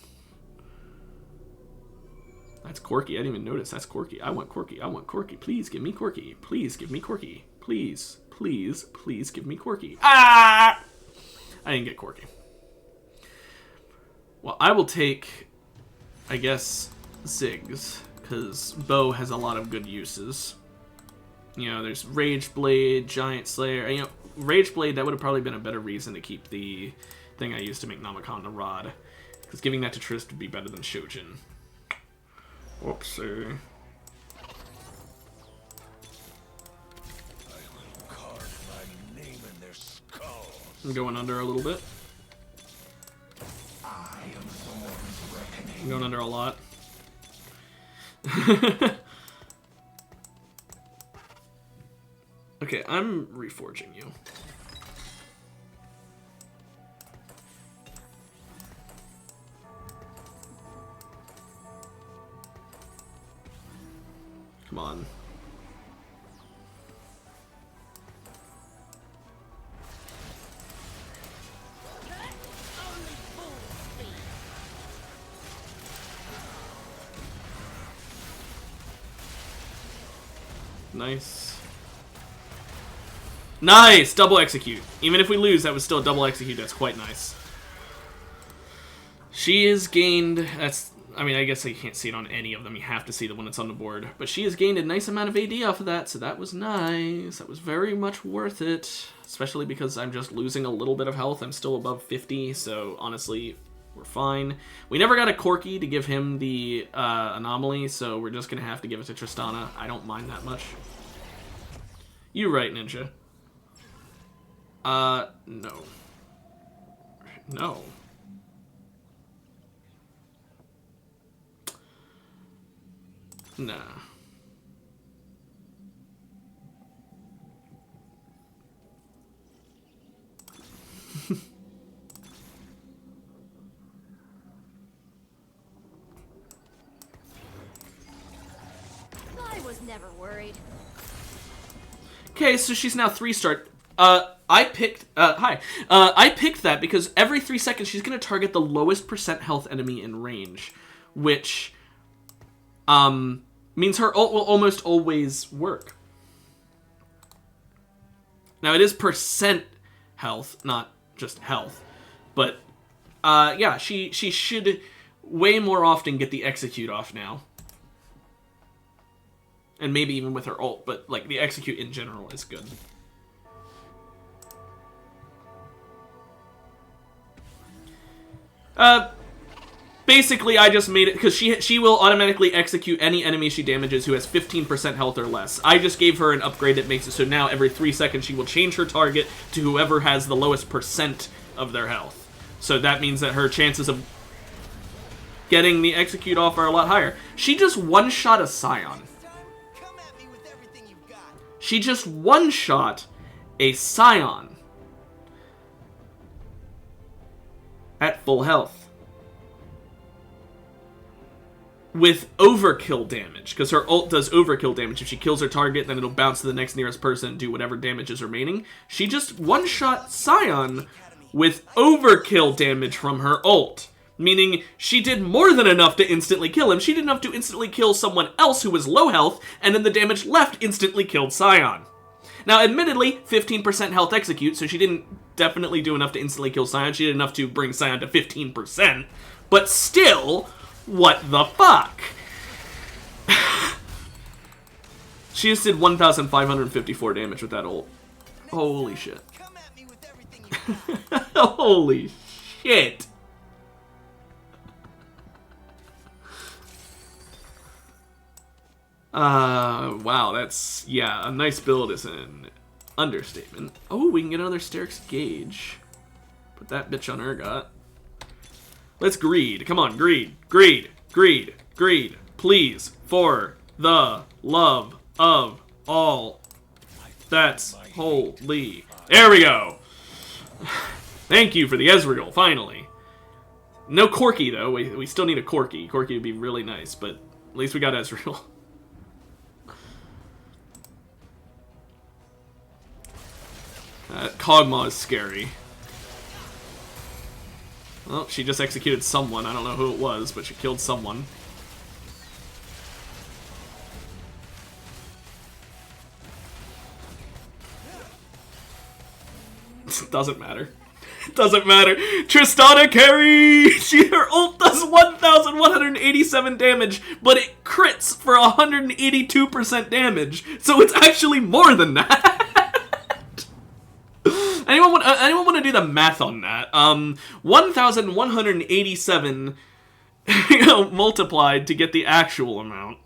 That's Corki. I didn't even notice. That's Corki. I want Corki. I want Corki. Please give me Corki. Please give me Corki. Please, please, please give me Corki. Ah! I didn't get Corki. Well, I will take, I guess, Ziggs, because Bow has a lot of good uses. You know, there's Rage Blade, Giant Slayer. You know, Rage Blade, that would have probably been a better reason to keep the thing I used to make Nomicon the Rod. Because giving that to Trist would be better than Shojin. Whoopsie. I will carve my name in their skulls. I'm going under a little bit. I'm going under a lot. Okay, I'm reforging you. Come on. Nice. Nice! Double execute. Even if we lose, that was still a double execute. That's quite nice. She has gained, I mean, I guess I can't see it on any of them. You have to see the one that's on the board. But she has gained a nice amount of AD off of that, so that was nice. That was very much worth it. Especially because I'm just losing a little bit of health. I'm still above 50, so honestly, we're fine. We never got a Corki to give him the anomaly, so we're just going to have to give it to Tristana. I don't mind that much. You right, Ninja. No. No. Nah. I was never worried. Okay, so she's now 3-star. I picked that because every 3 seconds she's gonna target the lowest percent health enemy in range, which means her ult will almost always work. Now it is percent health, not just health, but yeah, she should way more often get the execute off now. And maybe even with her ult, but like the execute in general is good. Basically, I just made it because she will automatically execute any enemy she damages who has 15% health or less. I just gave her an upgrade that makes it so now every 3 seconds she will change her target to whoever has the lowest percent of their health. So that means that her chances of getting the execute off are a lot higher. She just one-shot a Scion. Come at me with everything you've got. She just one-shot a Scion at full health with overkill damage, because her ult does overkill damage. If she kills her target, then it'll bounce to the next nearest person and do whatever damage is remaining. She just one-shot Scion with overkill damage from her ult, meaning she did more than enough to instantly kill him. She did enough to instantly kill someone else who was low health, and then the damage left instantly killed Scion. Now, admittedly, 15% health execute, so she didn't definitely do enough to instantly kill Scion. She did enough to bring Scion to 15%, but still, what the fuck? She just did 1,554 damage with that ult. Holy shit. Come at me with everything you've got. Holy shit. Wow, that's, yeah, a nice build is an understatement. Oh, we can get another Sterix Gauge. Put that bitch on Urgot. Let's greed. Come on, greed. Greed. Greed. Greed. Please. For the love of all. That's holy. There we go. Thank you for the Ezreal, finally. No Corki, though. We still need a Corki. Corki would be really nice, but at least we got Ezreal. Kog'Maw is scary. Well, she just executed someone. I don't know who it was, but she killed someone. Doesn't matter. Doesn't matter. Tristana carry! Her ult does 1,187 damage, but it crits for 182% damage. So it's actually more than that. Anyone want to do the math on that? 1,187 multiplied to get the actual amount.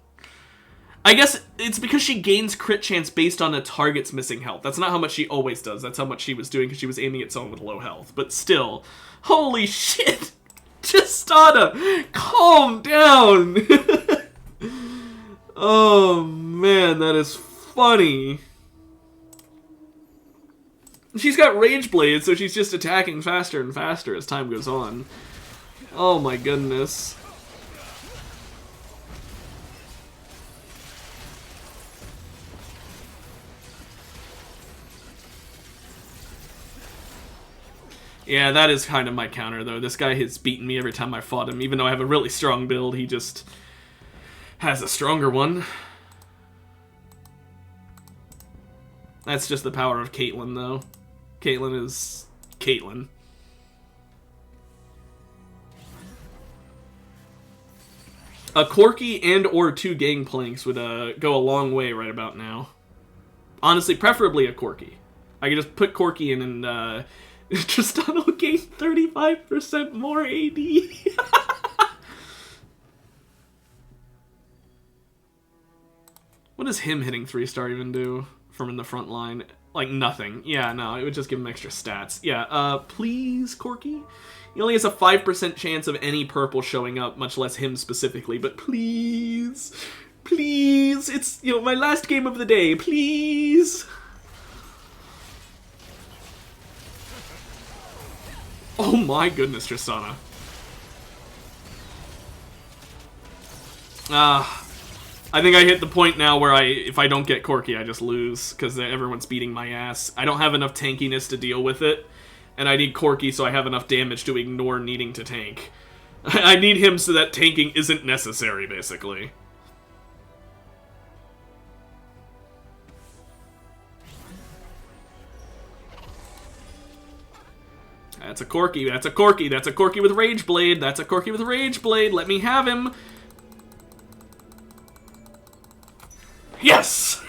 I guess it's because she gains crit chance based on a target's missing health. That's not how much she always does. That's how much she was doing because she was aiming at someone with low health. But still, holy shit! Tristana, calm down! Oh man, that is funny. She's got Rage Blade, so she's just attacking faster and faster as time goes on. Oh my goodness. Yeah, that is kind of my counter, though. This guy has beaten me every time I fought him. Even though I have a really strong build, he just has a stronger one. That's just the power of Caitlyn, though. Caitlyn is Caitlyn. A Corki and or 2 Gangplanks would go a long way right about now. Honestly, preferably a Corki. I could just put Corki in and Tristana will gain 35% more AD. What does him hitting 3-star even do from in the front line? Like, nothing. Yeah, no, it would just give him extra stats. Yeah, please, Corki? He only has a 5% chance of any purple showing up, much less him specifically, but please, please, it's, you know, my last game of the day, please. Oh my goodness, Tristana. I think I hit the point now where if I don't get Corki, I just lose, because everyone's beating my ass. I don't have enough tankiness to deal with it, and I need Corki so I have enough damage to ignore needing to tank. I need him so that tanking isn't necessary, basically. That's a Corki, that's a Corki, that's a Corki with Rage Blade, that's a Corki with Rage Blade, let me have him! Yes!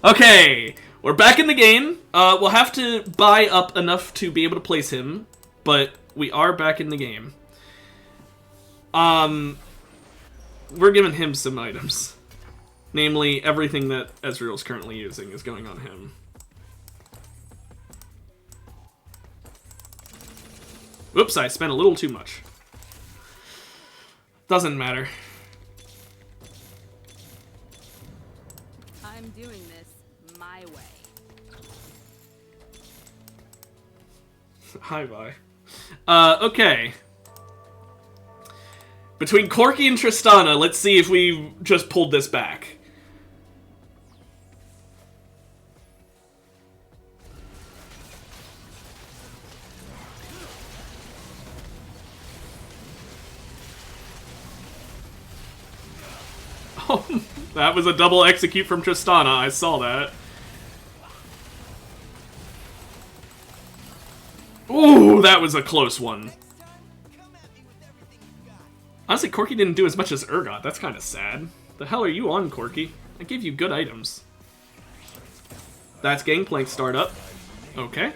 Okay, we're back in the game. We'll have to buy up enough to be able to place him, but we are back in the game. We're giving him some items. Namely, everything that Ezreal's currently using is going on him. Whoops, I spent a little too much. Doesn't matter. I'm doing this my way. Hi, bye. Okay. Between Corki and Tristana, let's see if we just pulled this back. Oh, that was a double execute from Tristana, I saw that. Ooh, that was a close one. Honestly, Corki didn't do as much as Urgot. That's kind of sad. The hell are you on, Corki? I gave you good items. That's Gangplank startup. Okay.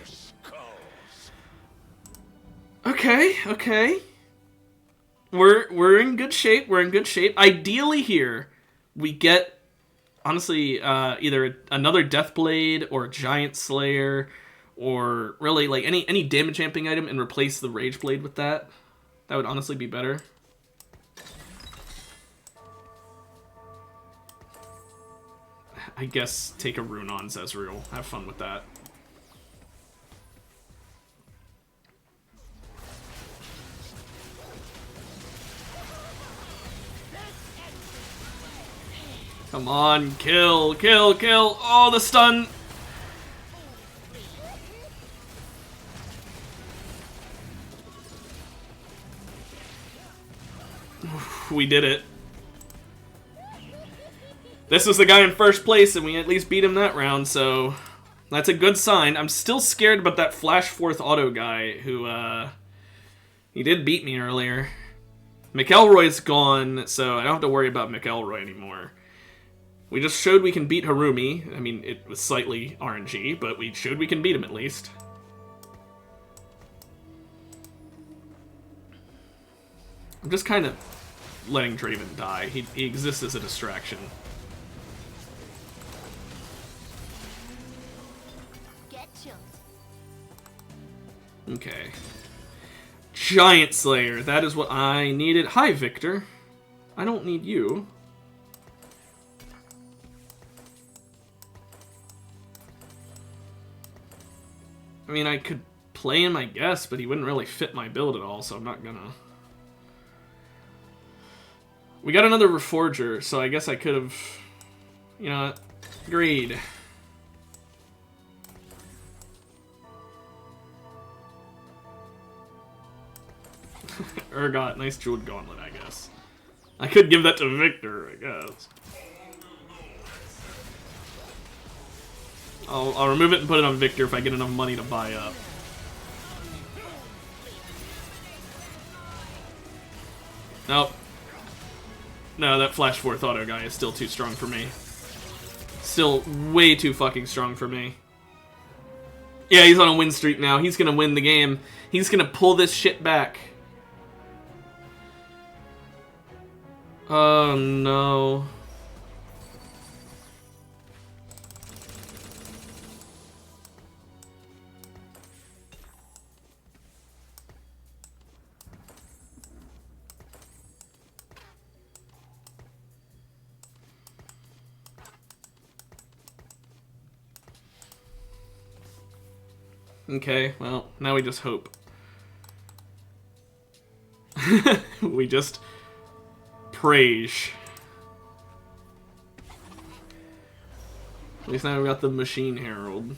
Okay. We're in good shape. We're in good shape. Ideally here, we get, honestly, either another Deathblade or Giant Slayer, or really like any damage amping item, and replace the Rage Blade with that. That would honestly be better. I guess take a rune on Ezreal. Have fun with that. Come on, kill, kill, kill. Oh, the stun. We did it. This was the guy in first place, and we at least beat him that round, so that's a good sign. I'm still scared about that Flash Forth Auto guy, who, he did beat me earlier. McElroy's gone, so I don't have to worry about McElroy anymore. We just showed we can beat Harumi. I mean, it was slightly RNG, but we showed we can beat him at least. I'm just kind of letting Draven die. He exists as a distraction. Get chilled. Okay. Giant Slayer. That is what I needed. Hi, Victor. I don't need you. I mean, I could play him, I guess, but he wouldn't really fit my build at all, so I'm not gonna. We got another Reforger, so I guess I could have, you know, agreed. Urgot, nice Jeweled Gauntlet, I guess. I could give that to Victor, I guess. I'll remove it and put it on Victor if I get enough money to buy up. Nope. No, that Flash Forth Auto guy is still too strong for me. Still way too fucking strong for me. Yeah, he's on a win streak now. He's gonna win the game. He's gonna pull this shit back. Oh no. Okay, well, now we just hope. We just praise. At least now we got the Machine Herald.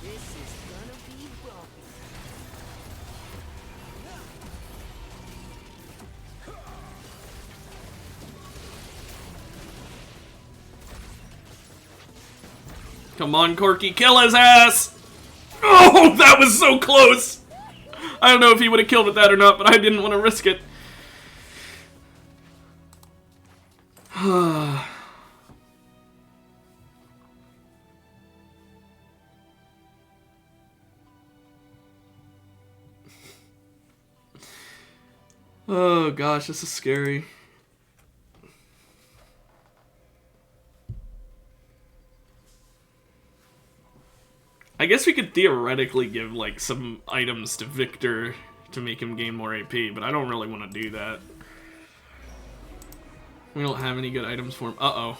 This is gonna be bumpy. Come on, Corky, kill his ass! Oh, that was so close! I don't know if he would have killed with that or not, but I didn't want to risk it. Oh gosh, this is scary. I guess we could theoretically give, like, some items to Victor to make him gain more AP, but I don't really want to do that. We don't have any good items for him. Uh-oh.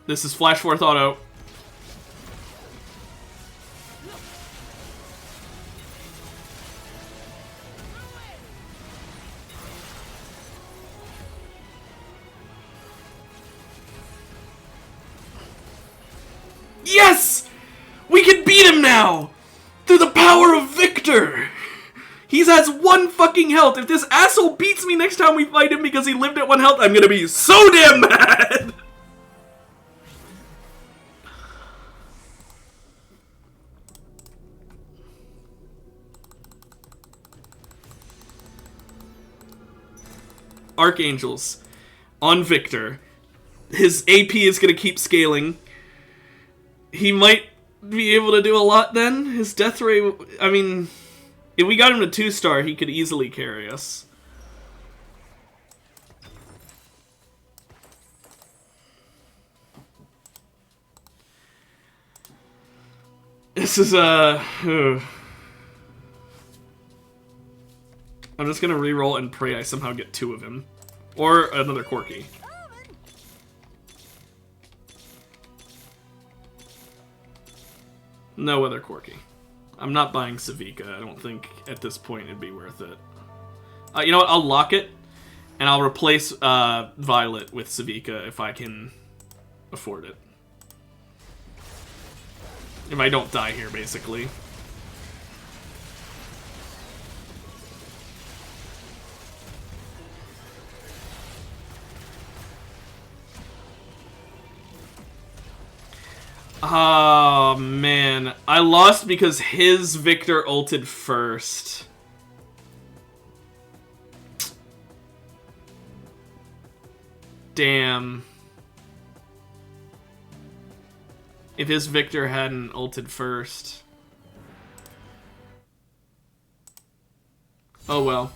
This is Flash Forth Auto. Yes! We can beat him now! Through the power of Victor! He has 1 fucking health. If this asshole beats me next time we fight him because he lived at 1 health, I'm gonna be so damn mad! Archangels. On Victor. His AP is gonna keep scaling. He might be able to do a lot then. His death rate, I mean, if we got him to 2-star, he could easily carry us. This is, I'm just gonna reroll and pray I somehow get 2 of him. Or another Corky. No other Corky. I'm not buying Savika. I don't think at this point it'd be worth it. You know what? I'll lock it, and I'll replace Violet with Savika if I can afford it. If I don't die here, basically. Oh, man. I lost because his Victor ulted first. Damn. If his Victor hadn't ulted first. Oh, well.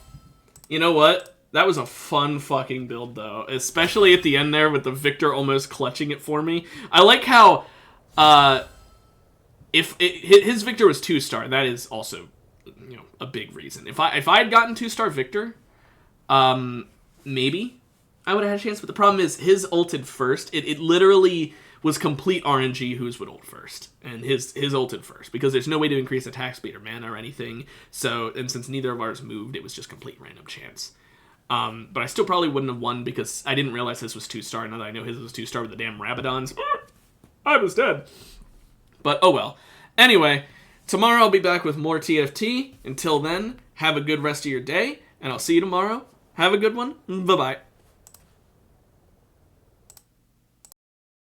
You know what? That was a fun fucking build, though. Especially at the end there with the Victor almost clutching it for me. I like how... his Victor was 2-star, that is also, you know, a big reason. If I had gotten 2-star Victor, maybe I would have had a chance. But the problem is his ulted first. It literally was complete RNG whose would ult first, and his ulted first because there's no way to increase attack speed or mana or anything. So, and since neither of ours moved, it was just complete random chance. But I still probably wouldn't have won because I didn't realize his was 2-star. Now that I know his was 2-star with the damn Rabadons. I was dead. But, oh well. Anyway, tomorrow I'll be back with more TFT. Until then, have a good rest of your day, and I'll see you tomorrow. Have a good one. Bye-bye.